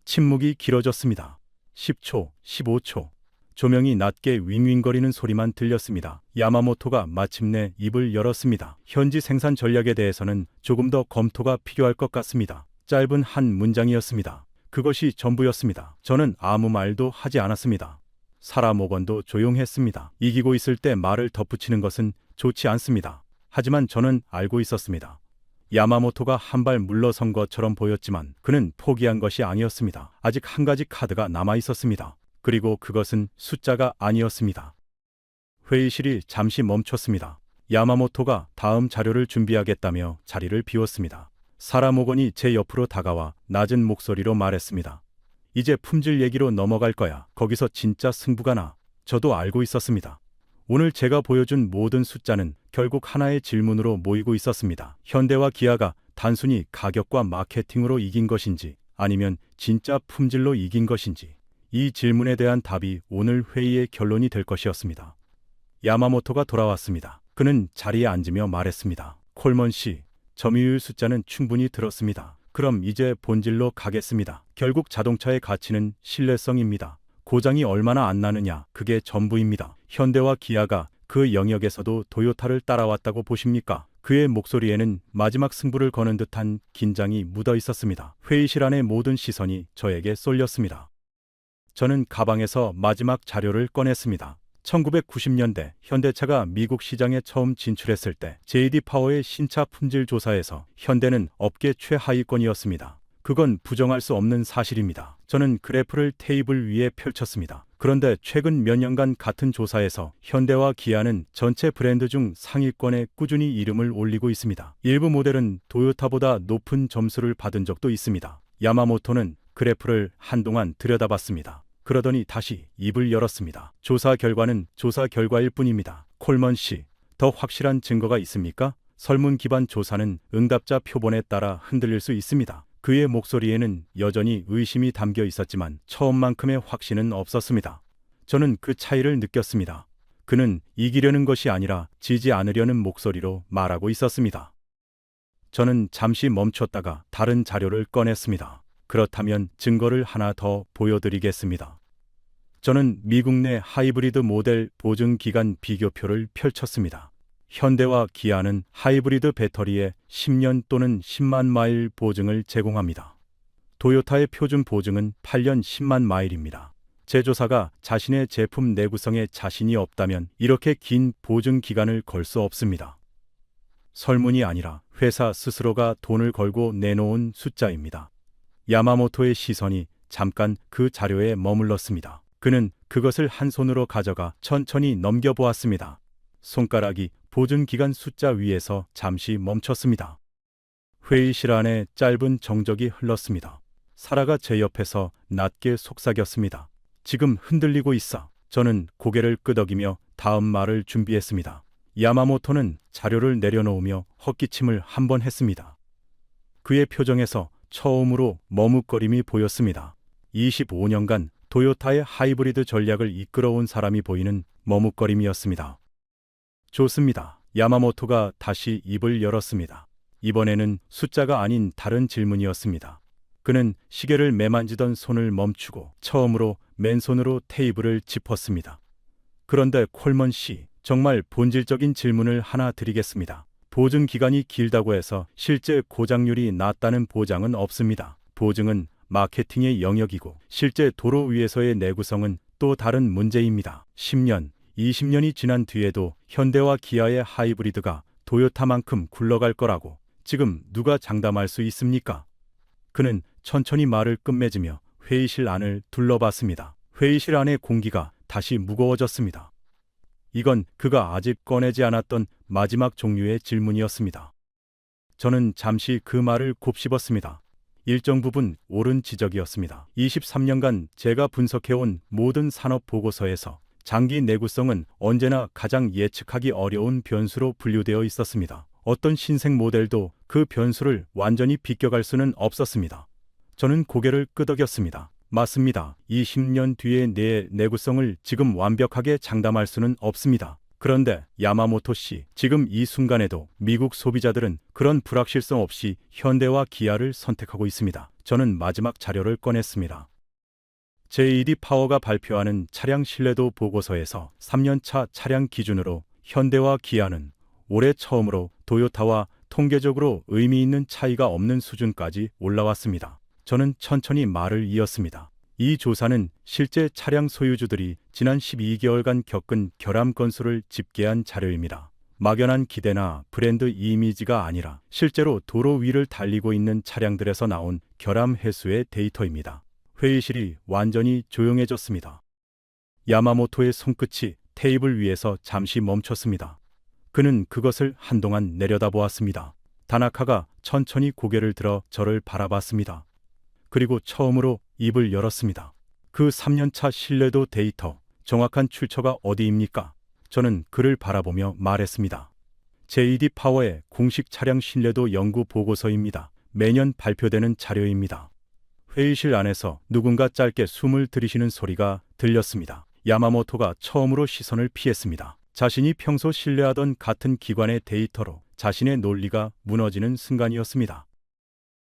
Speaker 3: 침묵이 길어졌습니다. 10초, 15초. 조명이 낮게 윙윙거리는 소리만 들렸습니다. 야마모토가 마침내 입을 열었습니다. 현지 생산 전략에 대해서는 조금 더 검토가 필요할 것 같습니다. 짧은 한 문장이었습니다. 그것이 전부였습니다. 저는 아무 말도 하지 않았습니다. 사라 모건도 조용했습니다. 이기고 있을 때 말을 덧붙이는 것은 좋지 않습니다. 하지만 저는 알고 있었습니다. 야마모토가 한 발 물러선 것처럼 보였지만 그는 포기한 것이 아니었습니다. 아직 한 가지 카드가 남아 있었습니다. 그리고 그것은 숫자가 아니었습니다. 회의실이 잠시 멈췄습니다. 야마모토가 다음 자료를 준비하겠다며 자리를 비웠습니다. 사라 모건이 제 옆으로 다가와 낮은 목소리로 말했습니다. 이제 품질 얘기로 넘어갈 거야. 거기서 진짜 승부가 나. 저도 알고 있었습니다. 오늘 제가 보여준 모든 숫자는 결국 하나의 질문으로 모이고 있었습니다. 현대와 기아가 단순히 가격과 마케팅으로 이긴 것인지 아니면 진짜 품질로 이긴 것인지 이 질문에 대한 답이 오늘 회의의 결론이 될 것이었습니다. 야마모토가 돌아왔습니다. 그는 자리에 앉으며 말했습니다. 콜먼 씨, 점유율 숫자는 충분히 들었습니다. 그럼 이제 본질로 가겠습니다. 결국 자동차의 가치는 신뢰성입니다. 고장이 얼마나 안 나느냐, 그게 전부입니다. 현대와 기아가 그 영역에서도 도요타를 따라왔다고 보십니까? 그의 목소리에는 마지막 승부를 거는 듯한 긴장이 묻어 있었습니다. 회의실 안의 모든 시선이 저에게 쏠렸습니다. 저는 가방에서 마지막 자료를 꺼냈습니다. 1990년대 현대차가 미국 시장에 처음 진출했을 때 JD 파워의 신차 품질 조사에서 현대는 업계 최하위권이었습니다. 그건 부정할 수 없는 사실입니다. 저는 그래프를 테이블 위에 펼쳤습니다. 그런데 최근 몇 년간 같은 조사에서 현대와 기아는 전체 브랜드 중 상위권에 꾸준히 이름을 올리고 있습니다. 일부 모델은 도요타보다 높은 점수를 받은 적도 있습니다. 야마모토는 그래프를 한동안 들여다봤습니다. 그러더니 다시 입을 열었습니다. 조사 결과는 조사 결과일 뿐입니다. 콜먼 씨, 더 확실한 증거가 있습니까? 설문 기반 조사는 응답자 표본에 따라 흔들릴 수 있습니다. 그의 목소리에는 여전히 의심이 담겨 있었지만 처음만큼의 확신은 없었습니다. 저는 그 차이를 느꼈습니다. 그는 이기려는 것이 아니라 지지 않으려는 목소리로 말하고 있었습니다. 저는 잠시 멈췄다가 다른 자료를 꺼냈습니다. 그렇다면 증거를 하나 더 보여드리겠습니다. 저는 미국 내 하이브리드 모델 보증 기간 비교표를 펼쳤습니다. 현대와 기아는 하이브리드 배터리에 10년 또는 10만 마일 보증을 제공합니다. 도요타의 표준 보증은 8년 10만 마일입니다. 제조사가 자신의 제품 내구성에 자신이 없다면 이렇게 긴 보증 기간을 걸 수 없습니다. 설문이 아니라 회사 스스로가 돈을 걸고 내놓은 숫자입니다. 야마모토의 시선이 잠깐 그 자료에 머물렀습니다. 그는 그것을 한 손으로 가져가 천천히 넘겨보았습니다. 손가락이 보증기간 숫자 위에서 잠시 멈췄습니다. 회의실 안에 짧은 정적이 흘렀습니다. 사라가 제 옆에서 낮게 속삭였습니다. 지금 흔들리고 있어. 저는 고개를 끄덕이며 다음 말을 준비했습니다. 야마모토는 자료를 내려놓으며 헛기침을 한 번 했습니다. 그의 표정에서 처음으로 머뭇거림이 보였습니다. 25년간 도요타의 하이브리드 전략을 이끌어온 사람이 보이는 머뭇거림이었습니다. 좋습니다. 야마모토가 다시 입을 열었습니다. 이번에는 숫자가 아닌 다른 질문이었습니다. 그는 시계를 매만지던 손을 멈추고 처음으로 맨손으로 테이블을 짚었습니다. 그런데 콜먼 씨, 정말 본질적인 질문을 하나 드리겠습니다. 보증 기간이 길다고 해서 실제 고장률이 낮다는 보장은 없습니다. 보증은 마케팅의 영역이고 실제 도로 위에서의 내구성은 또 다른 문제입니다. 10년, 20년이 지난 뒤에도 현대와 기아의 하이브리드가 도요타만큼 굴러갈 거라고 지금 누가 장담할 수 있습니까? 그는 천천히 말을 끝맺으며 회의실 안을 둘러봤습니다. 회의실 안의 공기가 다시 무거워졌습니다. 이건 그가 아직 꺼내지 않았던 마지막 종류의 질문이었습니다. 저는 잠시 그 말을 곱씹었습니다. 일정 부분 옳은 지적이었습니다. 23년간 제가 분석해온 모든 산업 보고서에서 장기 내구성은 언제나 가장 예측하기 어려운 변수로 분류되어 있었습니다. 어떤 신생 모델도 그 변수를 완전히 비껴갈 수는 없었습니다. 저는 고개를 끄덕였습니다. 맞습니다. 20년 뒤의 내 내구성을 지금 완벽하게 장담할 수는 없습니다. 그런데 야마모토 씨, 지금 이 순간에도 미국 소비자들은 그런 불확실성 없이 현대와 기아를 선택하고 있습니다. 저는 마지막 자료를 꺼냈습니다. JD 파워가 발표하는 차량 신뢰도 보고서에서 3년차 차량 기준으로 현대와 기아는 올해 처음으로 도요타와 통계적으로 의미 있는 차이가 없는 수준까지 올라왔습니다. 저는 천천히 말을 이었습니다. 이 조사는 실제 차량 소유주들이 지난 12개월간 겪은 결함 건수를 집계한 자료입니다. 막연한 기대나 브랜드 이미지가 아니라 실제로 도로 위를 달리고 있는 차량들에서 나온 결함 횟수의 데이터입니다. 회의실이 완전히 조용해졌습니다. 야마모토의 손끝이 테이블 위에서 잠시 멈췄습니다. 그는 그것을 한동안 내려다보았습니다. 다나카가 천천히 고개를 들어 저를 바라봤습니다. 그리고 처음으로 입을 열었습니다. 그 3년차 신뢰도 데이터, 정확한 출처가 어디입니까? 저는 그를 바라보며 말했습니다. JD 파워의 공식 차량 신뢰도 연구 보고서입니다. 매년 발표되는 자료입니다. 회의실 안에서 누군가 짧게 숨을 들이쉬는 소리가 들렸습니다. 야마모토가 처음으로 시선을 피했습니다. 자신이 평소 신뢰하던 같은 기관의 데이터로 자신의 논리가 무너지는 순간이었습니다.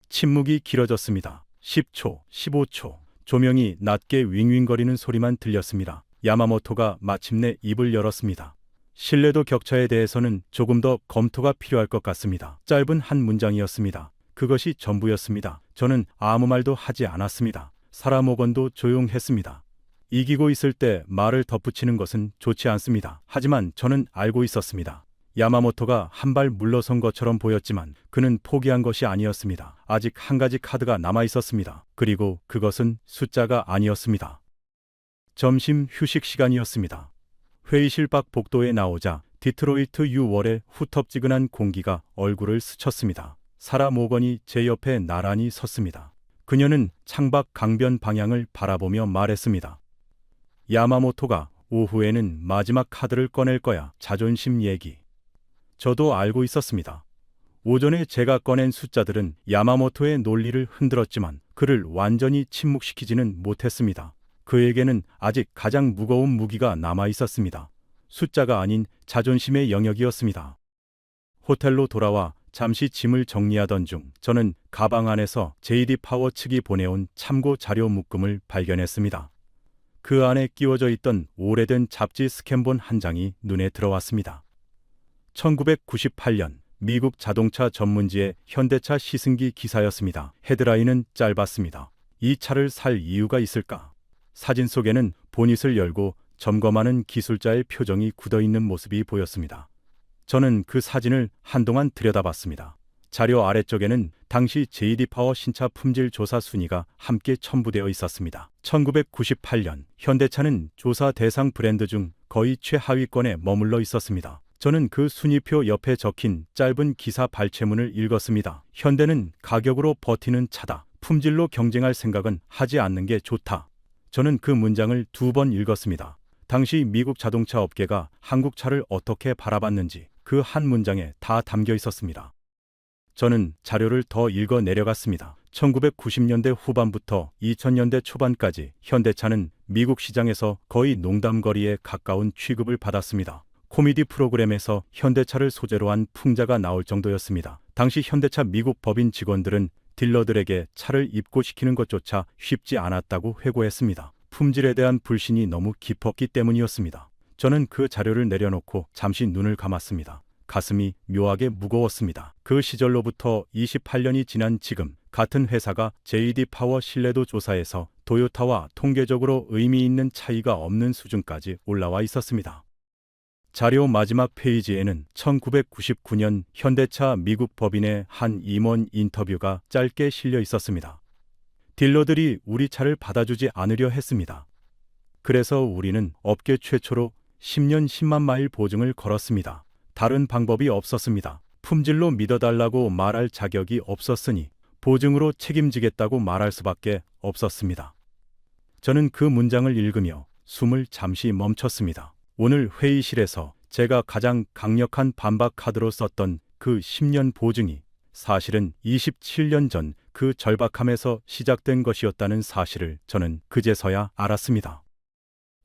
Speaker 3: 침묵이 길어졌습니다. 10초, 15초, 조명이 낮게 윙윙거리는 소리만 들렸습니다. 야마모토가 마침내 입을 열었습니다. 신뢰도 격차에 대해서는 조금 더 검토가 필요할 것 같습니다. 짧은 한 문장이었습니다. 그것이 전부였습니다. 저는 아무 말도 하지 않았습니다. 사라 모건도 조용했습니다. 이기고 있을 때 말을 덧붙이는 것은 좋지 않습니다. 하지만 저는 알고 있었습니다. 야마모토가 한 발 물러선 것처럼 보였지만 그는 포기한 것이 아니었습니다. 아직 한 가지 카드가 남아 있었습니다. 그리고 그것은 숫자가 아니었습니다. 점심 휴식 시간이었습니다. 회의실 밖 복도에 나오자 디트로이트 6월의 후텁지근한 공기가 얼굴을 스쳤습니다. 사라 모건이 제 옆에 나란히 섰습니다. 그녀는 창밖 강변 방향을 바라보며 말했습니다. 야마모토가 오후에는 마지막 카드를 꺼낼 거야. 자존심 얘기. 저도 알고 있었습니다. 오전에 제가 꺼낸 숫자들은 야마모토의 논리를 흔들었지만 그를 완전히 침묵시키지는 못했습니다. 그에게는 아직 가장 무거운 무기가 남아 있었습니다. 숫자가 아닌 자존심의 영역이었습니다. 호텔로 돌아와 잠시 짐을 정리하던 중 저는 가방 안에서 JD 파워 측이 보내온 참고 자료 묶음을 발견했습니다. 그 안에 끼워져 있던 오래된 잡지 스캔본 한 장이 눈에 들어왔습니다. 1998년 미국 자동차 전문지의 현대차 시승기 기사였습니다. 헤드라인은 짧았습니다. 이 차를 살 이유가 있을까? 사진 속에는 보닛을 열고 점검하는 기술자의 표정이 굳어있는 모습이 보였습니다. 저는 그 사진을 한동안 들여다봤습니다. 자료 아래쪽에는 당시 JD 파워 신차 품질 조사 순위가 함께 첨부되어 있었습니다. 1998년 현대차는 조사 대상 브랜드 중 거의 최하위권에 머물러 있었습니다. 저는 그 순위표 옆에 적힌 짧은 기사 발췌문을 읽었습니다. 현대는 가격으로 버티는 차다. 품질로 경쟁할 생각은 하지 않는 게 좋다. 저는 그 문장을 2번 읽었습니다. 당시 미국 자동차 업계가 한국 차를 어떻게 바라봤는지 그 한 문장에 다 담겨 있었습니다. 저는 자료를 더 읽어 내려갔습니다. 1990년대 후반부터 2000년대 초반까지 현대차는 미국 시장에서 거의 농담거리에 가까운 취급을 받았습니다. 코미디 프로그램에서 현대차를 소재로 한 풍자가 나올 정도였습니다. 당시 현대차 미국 법인 직원들은 딜러들에게 차를 입고시키는 것조차 쉽지 않았다고 회고했습니다. 품질에 대한 불신이 너무 깊었기 때문이었습니다. 저는 그 자료를 내려놓고 잠시 눈을 감았습니다. 가슴이 묘하게 무거웠습니다. 그 시절로부터 28년이 지난 지금 같은 회사가 JD 파워 신뢰도 조사에서 도요타와 통계적으로 의미 있는 차이가 없는 수준까지 올라와 있었습니다. 자료 마지막 페이지에는 1999년 현대차 미국 법인의 한 임원 인터뷰가 짧게 실려 있었습니다. 딜러들이 우리 차를 받아주지 않으려 했습니다. 그래서 우리는 업계 최초로 10년 10만 마일 보증을 걸었습니다. 다른 방법이 없었습니다. 품질로 믿어달라고 말할 자격이 없었으니 보증으로 책임지겠다고 말할 수밖에 없었습니다. 저는 그 문장을 읽으며 숨을 잠시 멈췄습니다. 오늘 회의실에서 제가 가장 강력한 반박 카드로 썼던 그 10년 보증이 사실은 27년 전 그 절박함에서 시작된 것이었다는 사실을 저는 그제서야 알았습니다.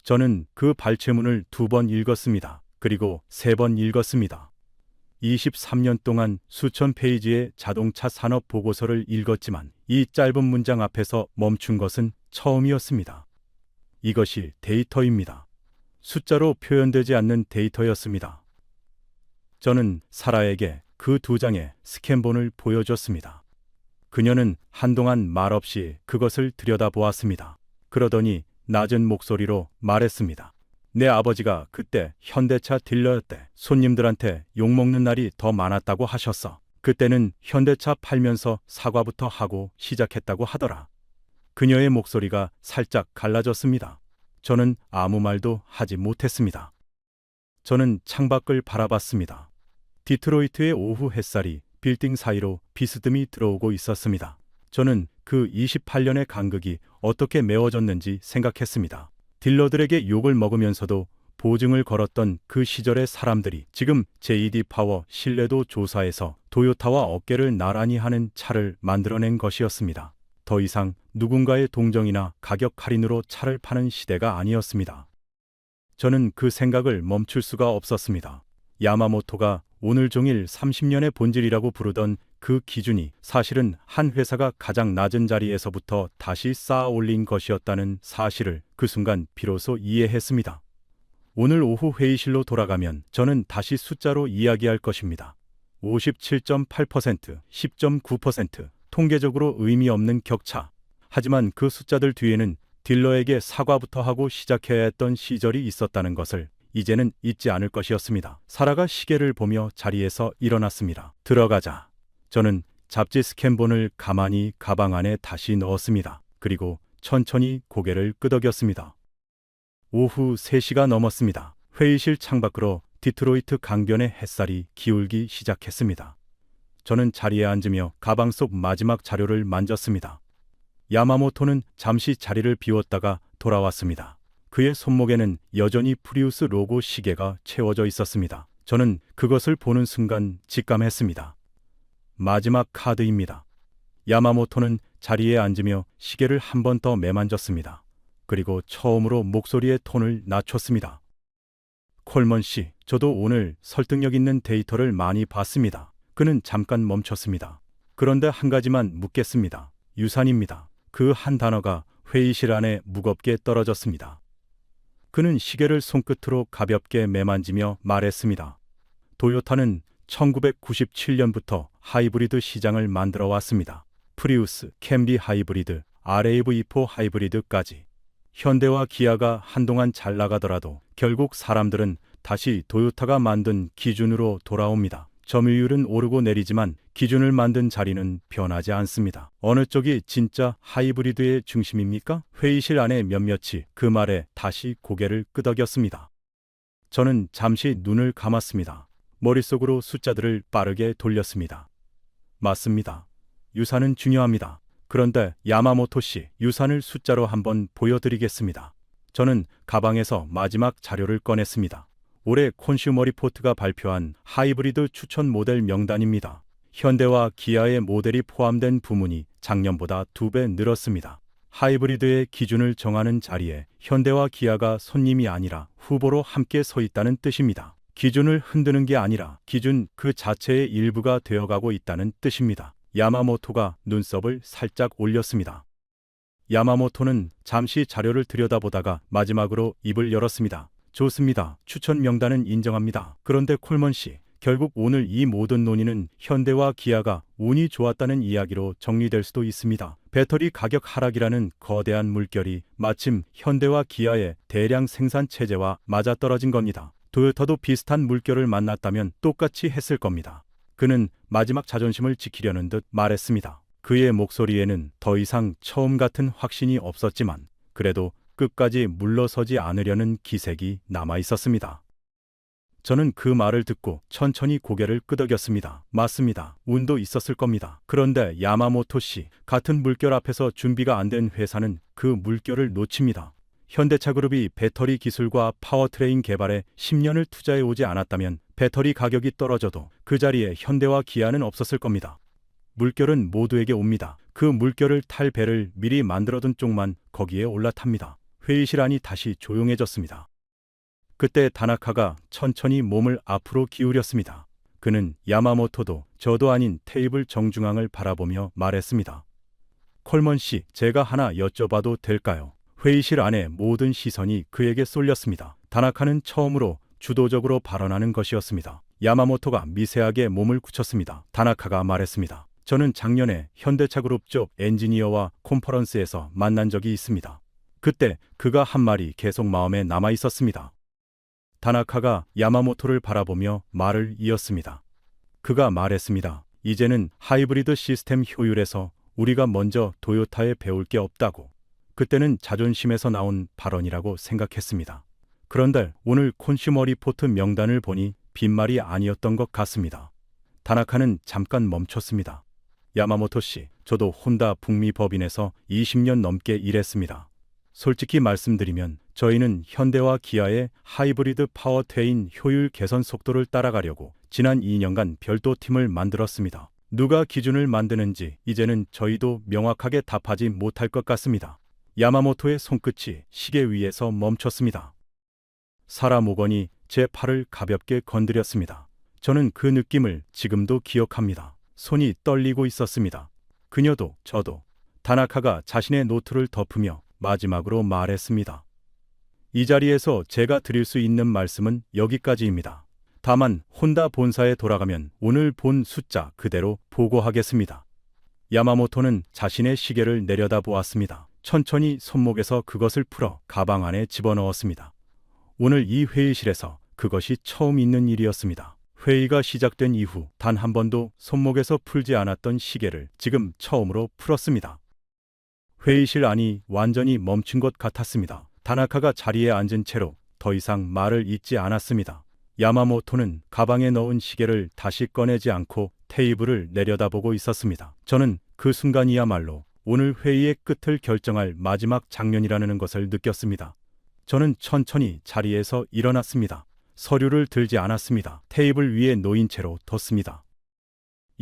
Speaker 3: 저는 그 발췌문을 2번 읽었습니다. 그리고 3번 읽었습니다. 23년 동안 수천 페이지의 자동차 산업 보고서를 읽었지만 이 짧은 문장 앞에서 멈춘 것은 처음이었습니다. 이것이 데이터입니다. 숫자로 표현되지 않는 데이터였습니다. 저는 사라에게 그 2장의 스캔본을 보여줬습니다. 그녀는 한동안 말없이 그것을 들여다보았습니다. 그러더니 낮은 목소리로 말했습니다. 내 아버지가 그때 현대차 딜러였대. 손님들한테 욕먹는 날이 더 많았다고 하셨어. 그때는 현대차 팔면서 사과부터 하고 시작했다고 하더라. 그녀의 목소리가 살짝 갈라졌습니다. 저는 아무 말도 하지 못했습니다. 저는 창밖을 바라봤습니다. 디트로이트의 오후 햇살이 빌딩 사이로 비스듬히 들어오고 있었습니다. 저는 그 28년의 간극이 어떻게 메워졌는지 생각했습니다. 딜러들에게 욕을 먹으면서도 보증을 걸었던 그 시절의 사람들이 지금 JD 파워 신뢰도 조사에서 도요타와 어깨를 나란히 하는 차를 만들어낸 것이었습니다. 더 이상 누군가의 동정이나 가격 할인으로 차를 파는 시대가 아니었습니다. 저는 그 생각을 멈출 수가 없었습니다. 야마모토가 오늘 종일 30년의 본질이라고 부르던 그 기준이 사실은 한 회사가 가장 낮은 자리에서부터 다시 쌓아 올린 것이었다는 사실을 그 순간 비로소 이해했습니다. 오늘 오후 회의실로 돌아가면 저는 다시 숫자로 이야기할 것입니다. 57.8%, 10.9%, 통계적으로 의미 없는 격차. 하지만 그 숫자들 뒤에는 딜러에게 사과부터 하고 시작해야 했던 시절이 있었다는 것을 이제는 잊지 않을 것이었습니다. 사라가 시계를 보며 자리에서 일어났습니다. 들어가자. 저는 잡지 스캔본을 가만히 가방 안에 다시 넣었습니다. 그리고 천천히 고개를 끄덕였습니다. 오후 3시가 넘었습니다. 회의실 창밖으로 디트로이트 강변의 햇살이 기울기 시작했습니다. 저는 자리에 앉으며 가방 속 마지막 자료를 만졌습니다. 야마모토는 잠시 자리를 비웠다가 돌아왔습니다. 그의 손목에는 여전히 프리우스 로고 시계가 채워져 있었습니다. 저는 그것을 보는 순간 직감했습니다. 마지막 카드입니다. 야마모토는 자리에 앉으며 시계를 한 번 더 매만졌습니다. 그리고 처음으로 목소리의 톤을 낮췄습니다. 콜먼 씨, 저도 오늘 설득력 있는 데이터를 많이 봤습니다. 그는 잠깐 멈췄습니다. 그런데 한 가지만 묻겠습니다. 유산입니다. 그 한 단어가 회의실 안에 무겁게 떨어졌습니다. 그는 시계를 손끝으로 가볍게 매만지며 말했습니다. 도요타는 1997년부터 하이브리드 시장을 만들어 왔습니다. 프리우스, 캠리 하이브리드, RAV4 하이브리드까지. 현대와 기아가 한동안 잘 나가더라도 결국 사람들은 다시 도요타가 만든 기준으로 돌아옵니다. 점유율은 오르고 내리지만 기준을 만든 자리는 변하지 않습니다. 어느 쪽이 진짜 하이브리드의 중심입니까? 회의실 안에 몇몇이 그 말에 다시 고개를 끄덕였습니다. 저는 잠시 눈을 감았습니다. 머릿속으로 숫자들을 빠르게 돌렸습니다. 맞습니다. 유산은 중요합니다. 그런데 야마모토 씨, 유산을 숫자로 한번 보여드리겠습니다. 저는 가방에서 마지막 자료를 꺼냈습니다. 올해 콘슈머 리포트가 발표한 하이브리드 추천 모델 명단입니다. 현대와 기아의 모델이 포함된 부문이 작년보다 2배 늘었습니다. 하이브리드의 기준을 정하는 자리에 현대와 기아가 손님이 아니라 후보로 함께 서 있다는 뜻입니다. 기준을 흔드는 게 아니라 기준 그 자체의 일부가 되어가고 있다는 뜻입니다. 야마모토가 눈썹을 살짝 올렸습니다. 야마모토는 잠시 자료를 들여다보다가 마지막으로 입을 열었습니다. 좋습니다. 추천 명단은 인정합니다. 그런데 콜먼 씨, 결국 오늘 이 모든 논의는 현대와 기아가 운이 좋았다는 이야기로 정리될 수도 있습니다. 배터리 가격 하락이라는 거대한 물결이 마침 현대와 기아의 대량 생산 체제와 맞아떨어진 겁니다. 도요타도 비슷한 물결을 만났다면 똑같이 했을 겁니다. 그는 마지막 자존심을 지키려는 듯 말했습니다. 그의 목소리에는 더 이상 처음 같은 확신이 없었지만 그래도 끝까지 물러서지 않으려는 기색이 남아 있었습니다. 저는 그 말을 듣고 천천히 고개를 끄덕였습니다. 맞습니다. 운도 있었을 겁니다. 그런데 야마모토 씨, 같은 물결 앞에서 준비가 안 된 회사는 그 물결을 놓칩니다. 현대차 그룹이 배터리 기술과 파워트레인 개발에 10년을 투자해 오지 않았다면 배터리 가격이 떨어져도 그 자리에 현대와 기아는 없었을 겁니다. 물결은 모두에게 옵니다. 그 물결을 탈 배를 미리 만들어둔 쪽만 거기에 올라탑니다. 회의실 안이 다시 조용해졌습니다. 그때 다나카가 천천히 몸을 앞으로 기울였습니다. 그는 야마모토도 저도 아닌 테이블 정중앙을 바라보며 말했습니다. 콜먼 씨, 제가 하나 여쭤봐도 될까요? 회의실 안에 모든 시선이 그에게 쏠렸습니다. 다나카는 처음으로 주도적으로 발언하는 것이었습니다. 야마모토가 미세하게 몸을 굳혔습니다. 다나카가 말했습니다. 저는 작년에 현대차 그룹 쪽 엔지니어와 컨퍼런스에서 만난 적이 있습니다. 그때 그가 한 말이 계속 마음에 남아 있었습니다. 다나카가 야마모토를 바라보며 말을 이었습니다. 그가 말했습니다. 이제는 하이브리드 시스템 효율에서 우리가 먼저 도요타에 배울 게 없다고. 그때는 자존심에서 나온 발언이라고 생각했습니다. 그런데 오늘 콘슈머 리포트 명단을 보니 빈말이 아니었던 것 같습니다. 다나카는 잠깐 멈췄습니다. 야마모토 씨, 저도 혼다 북미 법인에서 20년 넘게 일했습니다. 솔직히 말씀드리면 저희는 현대와 기아의 하이브리드 파워트레인 효율 개선 속도를 따라가려고 지난 2년간 별도 팀을 만들었습니다. 누가 기준을 만드는지 이제는 저희도 명확하게 답하지 못할 것 같습니다. 야마모토의 손끝이 시계 위에서 멈췄습니다. 사라 모건이 제 팔을 가볍게 건드렸습니다. 저는 그 느낌을 지금도 기억합니다. 손이 떨리고 있었습니다. 그녀도 저도. 다나카가 자신의 노트를 덮으며 마지막으로 말했습니다. 이 자리에서 제가 드릴 수 있는 말씀은 여기까지입니다. 다만 혼다 본사에 돌아가면 오늘 본 숫자 그대로 보고하겠습니다. 야마모토는 자신의 시계를 내려다보았습니다. 천천히 손목에서 그것을 풀어 가방 안에 집어넣었습니다. 오늘 이 회의실에서 그것이 처음 있는 일이었습니다. 회의가 시작된 이후 단 한 번도 손목에서 풀지 않았던 시계를 지금 처음으로 풀었습니다. 회의실 안이 완전히 멈춘 것 같았습니다. 다나카가 자리에 앉은 채로 더 이상 말을 잇지 않았습니다. 야마모토는 가방에 넣은 시계를 다시 꺼내지 않고 테이블을 내려다보고 있었습니다. 저는 그 순간이야말로 오늘 회의의 끝을 결정할 마지막 장면이라는 것을 느꼈습니다. 저는 천천히 자리에서 일어났습니다. 서류를 들지 않았습니다. 테이블 위에 놓인 채로 뒀습니다.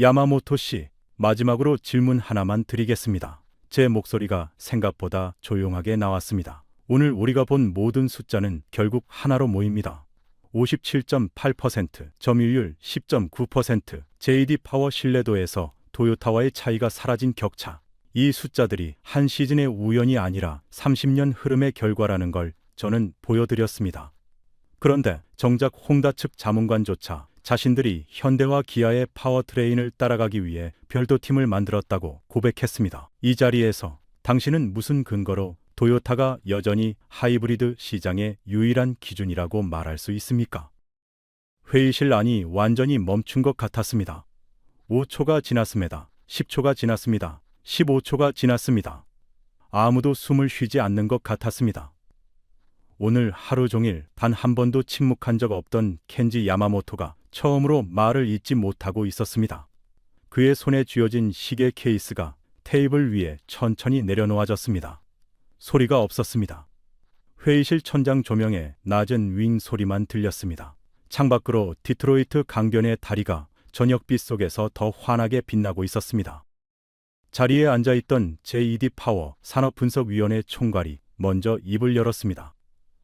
Speaker 3: 야마모토 씨, 마지막으로 질문 하나만 드리겠습니다. 제 목소리가 생각보다 조용하게 나왔습니다. 오늘 우리가 본 모든 숫자는 결국 하나로 모입니다. 57.8%, 점유율 10.9%, JD 파워 신뢰도에서 도요타와의 차이가 사라진 격차. 이 숫자들이 한 시즌의 우연이 아니라 30년 흐름의 결과라는 걸 저는 보여드렸습니다. 그런데 정작 혼다 측 자문관조차 자신들이 현대와 기아의 파워트레인을 따라가기 위해 별도 팀을 만들었다고 고백했습니다. 이 자리에서 당신은 무슨 근거로 도요타가 여전히 하이브리드 시장의 유일한 기준이라고 말할 수 있습니까? 회의실 안이 완전히 멈춘 것 같았습니다. 5초가 지났습니다. 10초가 지났습니다. 15초가 지났습니다. 아무도 숨을 쉬지 않는 것 같았습니다. 오늘 하루 종일 단 한 번도 침묵한 적 없던 켄지 야마모토가 처음으로 말을 잇지 못하고 있었습니다. 그의 손에 쥐어진 시계 케이스가 테이블 위에 천천히 내려놓아졌습니다. 소리가 없었습니다. 회의실 천장 조명에 낮은 윙 소리만 들렸습니다. 창밖으로 디트로이트 강변의 다리가 저녁빛 속에서 더 환하게 빛나고 있었습니다. 자리에 앉아있던 JD 파워 산업분석위원회 총괄이 먼저 입을 열었습니다.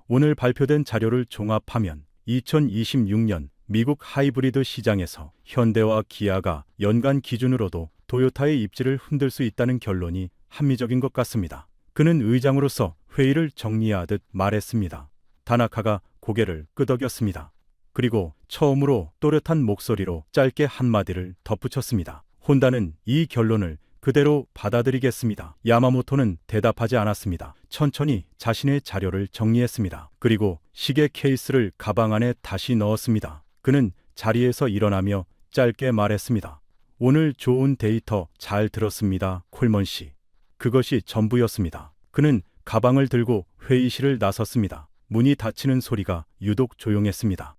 Speaker 3: 오늘 발표된 자료를 종합하면 2026년 미국 하이브리드 시장에서 현대와 기아가 연간 기준으로도 도요타의 입지를 흔들 수 있다는 결론이 합리적인 것 같습니다. 그는 의장으로서 회의를 정리하듯 말했습니다. 다나카가 고개를 끄덕였습니다. 그리고 처음으로 또렷한 목소리로 짧게 한마디를 덧붙였습니다. 혼다는 이 결론을 그대로 받아들이겠습니다. 야마모토는 대답하지 않았습니다. 천천히 자신의 자료를 정리했습니다. 그리고 시계 케이스를 가방 안에 다시 넣었습니다. 그는 자리에서 일어나며 짧게 말했습니다. 오늘 좋은 데이터 잘 들었습니다, 콜먼 씨. 그것이 전부였습니다. 그는 가방을 들고 회의실을 나섰습니다. 문이 닫히는 소리가 유독 조용했습니다.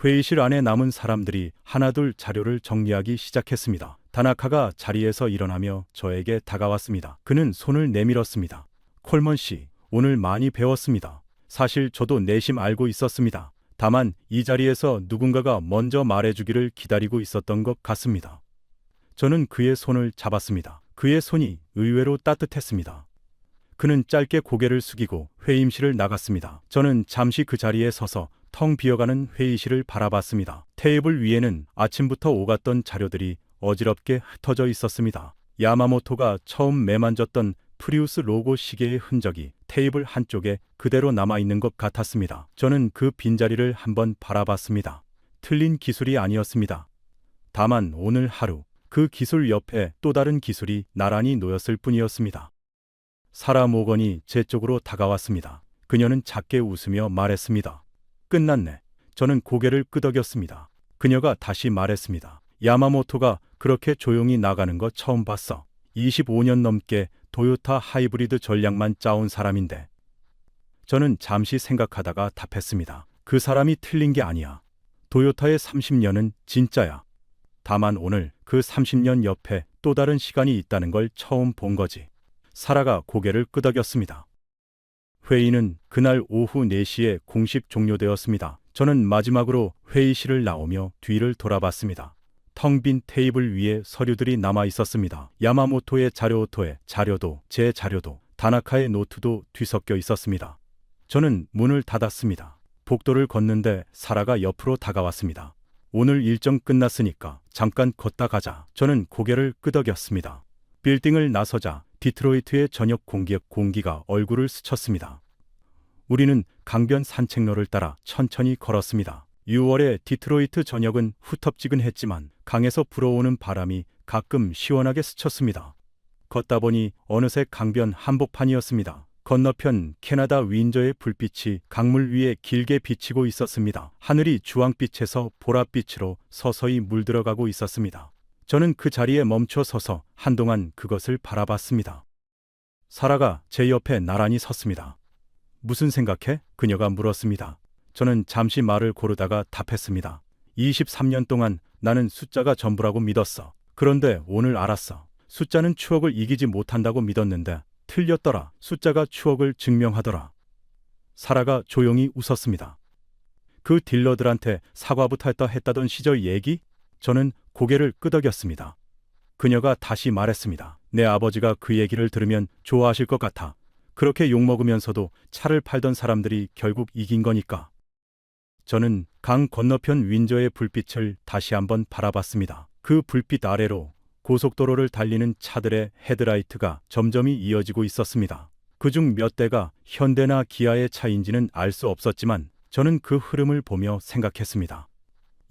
Speaker 3: 회의실 안에 남은 사람들이 하나둘 자료를 정리하기 시작했습니다. 다나카가 자리에서 일어나며 저에게 다가왔습니다. 그는 손을 내밀었습니다. 콜먼 씨, 오늘 많이 배웠습니다. 사실 저도 내심 알고 있었습니다. 다만 이 자리에서 누군가가 먼저 말해주기를 기다리고 있었던 것 같습니다. 저는 그의 손을 잡았습니다. 그의 손이 의외로 따뜻했습니다. 그는 짧게 고개를 숙이고 회의실을 나갔습니다. 저는 잠시 그 자리에 서서 텅 비어가는 회의실을 바라봤습니다. 테이블 위에는 아침부터 오갔던 자료들이 어지럽게 흩어져 있었습니다. 야마모토가 처음 매만졌던 프리우스 로고 시계의 흔적이 테이블 한쪽에 그대로 남아있는 것 같았습니다. 저는 그 빈자리를 한번 바라봤습니다. 틀린 기술이 아니었습니다. 다만 오늘 하루 그 기술 옆에 또 다른 기술이 나란히 놓였을 뿐이었습니다. 사라 모건이 제 쪽으로 다가왔습니다. 그녀는 작게 웃으며 말했습니다. 끝났네. 저는 고개를 끄덕였습니다. 그녀가 다시 말했습니다. 야마모토가 그렇게 조용히 나가는 거 처음 봤어. 25년 넘게 도요타 하이브리드 전략만 짜온 사람인데. 저는 잠시 생각하다가 답했습니다. 그 사람이 틀린 게 아니야. 도요타의 30년은 진짜야. 다만 오늘 그 30년 옆에 또 다른 시간이 있다는 걸 처음 본 거지. 사라가 고개를 끄덕였습니다. 회의는 그날 오후 4시에 공식 종료되었습니다. 저는 마지막으로 회의실을 나오며 뒤를 돌아봤습니다. 텅 빈 테이블 위에 서류들이 남아 있었습니다. 야마모토의 자료토에 자료도 제 자료도 다나카의 노트도 뒤섞여 있었습니다. 저는 문을 닫았습니다. 복도를 걷는데 사라가 옆으로 다가왔습니다. 오늘 일정 끝났으니까 잠깐 걷다 가자. 저는 고개를 끄덕였습니다. 빌딩을 나서자 디트로이트의 저녁 공기가 얼굴을 스쳤습니다. 우리는 강변 산책로를 따라 천천히 걸었습니다. 6월의 디트로이트 저녁은 후텁지근했지만 강에서 불어오는 바람이 가끔 시원하게 스쳤습니다. 걷다 보니 어느새 강변 한복판이었습니다. 건너편 캐나다 윈저의 불빛이 강물 위에 길게 비치고 있었습니다. 하늘이 주황빛에서 보랏빛으로 서서히 물들어가고 있었습니다. 저는 그 자리에 멈춰 서서 한동안 그것을 바라봤습니다. 사라가 제 옆에 나란히 섰습니다. 무슨 생각해? 그녀가 물었습니다. 저는 잠시 말을 고르다가 답했습니다. 23년 동안 나는 숫자가 전부라고 믿었어. 그런데 오늘 알았어. 숫자는 추억을 이기지 못한다고 믿었는데 틀렸더라. 숫자가 추억을 증명하더라. 사라가 조용히 웃었습니다. 그 딜러들한테 사과부터 했다던 시절 얘기? 저는 고개를 끄덕였습니다. 그녀가 다시 말했습니다. 내 아버지가 그 얘기를 들으면 좋아하실 것 같아. 그렇게 욕먹으면서도 차를 팔던 사람들이 결국 이긴 거니까. 저는 강 건너편 윈저의 불빛을 다시 한번 바라봤습니다. 그 불빛 아래로 고속도로를 달리는 차들의 헤드라이트가 점점이 이어지고 있었습니다. 그중 몇 대가 현대나 기아의 차인지는 알 수 없었지만 저는 그 흐름을 보며 생각했습니다.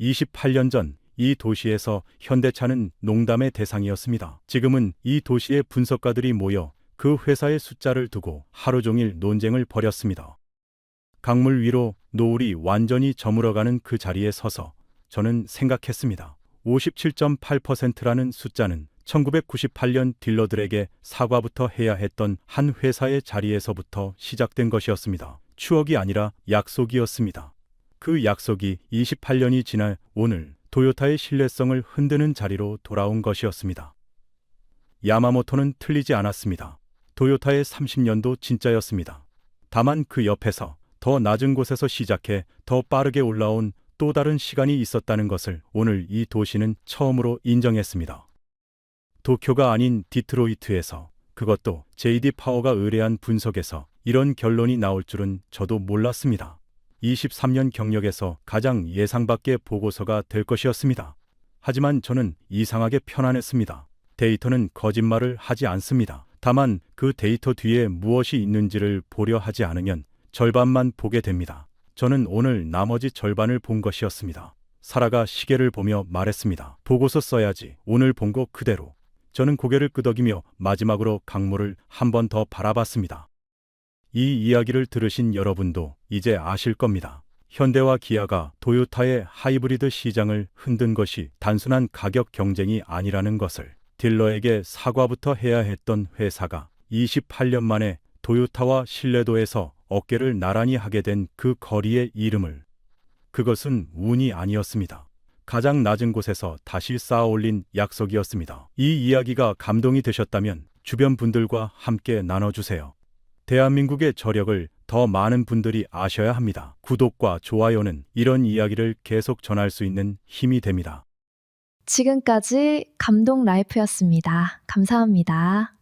Speaker 3: 28년 전 이 도시에서 현대차는 농담의 대상이었습니다. 지금은 이 도시의 분석가들이 모여 그 회사의 숫자를 두고 하루 종일 논쟁을 벌였습니다. 강물 위로 노을이 완전히 저물어가는 그 자리에 서서 저는 생각했습니다. 57.8%라는 숫자는 1998년 딜러들에게 사과부터 해야 했던 한 회사의 자리에서부터 시작된 것이었습니다. 추억이 아니라 약속이었습니다. 그 약속이 28년이 지나 오늘 토요타의 신뢰성을 흔드는 자리로 돌아온 것이었습니다. 야마모토는 틀리지 않았습니다. 토요타의 30년도 진짜였습니다. 다만 그 옆에서 더 낮은 곳에서 시작해 더 빠르게 올라온 또 다른 시간이 있었다는 것을 오늘 이 도시는 처음으로 인정했습니다. 도쿄가 아닌 디트로이트에서, 그것도 JD 파워가 의뢰한 분석에서 이런 결론이 나올 줄은 저도 몰랐습니다. 23년 경력에서 가장 예상 밖의 보고서가 될 것이었습니다. 하지만 저는 이상하게 편안했습니다. 데이터는 거짓말을 하지 않습니다. 다만 그 데이터 뒤에 무엇이 있는지를 보려 하지 않으면 절반만 보게 됩니다. 저는 오늘 나머지 절반을 본 것이었습니다. 사라가 시계를 보며 말했습니다. 보고서 써야지. 오늘 본 거 그대로. 저는 고개를 끄덕이며 마지막으로 강물을 한 번 더 바라봤습니다. 이 이야기를 들으신 여러분도 이제 아실 겁니다. 현대와 기아가 토요타의 하이브리드 시장을 흔든 것이 단순한 가격 경쟁이 아니라는 것을, 딜러에게 사과부터 해야 했던 회사가 28년 만에 토요타와 신뢰도에서 어깨를 나란히 하게 된 그 거리의 이름을, 그것은 운이 아니었습니다. 가장 낮은 곳에서 다시 쌓아올린 약속이었습니다. 이 이야기가 감동이 되셨다면 주변 분들과 함께 나눠주세요. 대한민국의 저력을 더 많은 분들이 아셔야 합니다. 구독과 좋아요는 이런 이야기를 계속 전할 수 있는 힘이 됩니다.
Speaker 2: 지금까지 감동 라이프였습니다. 감사합니다.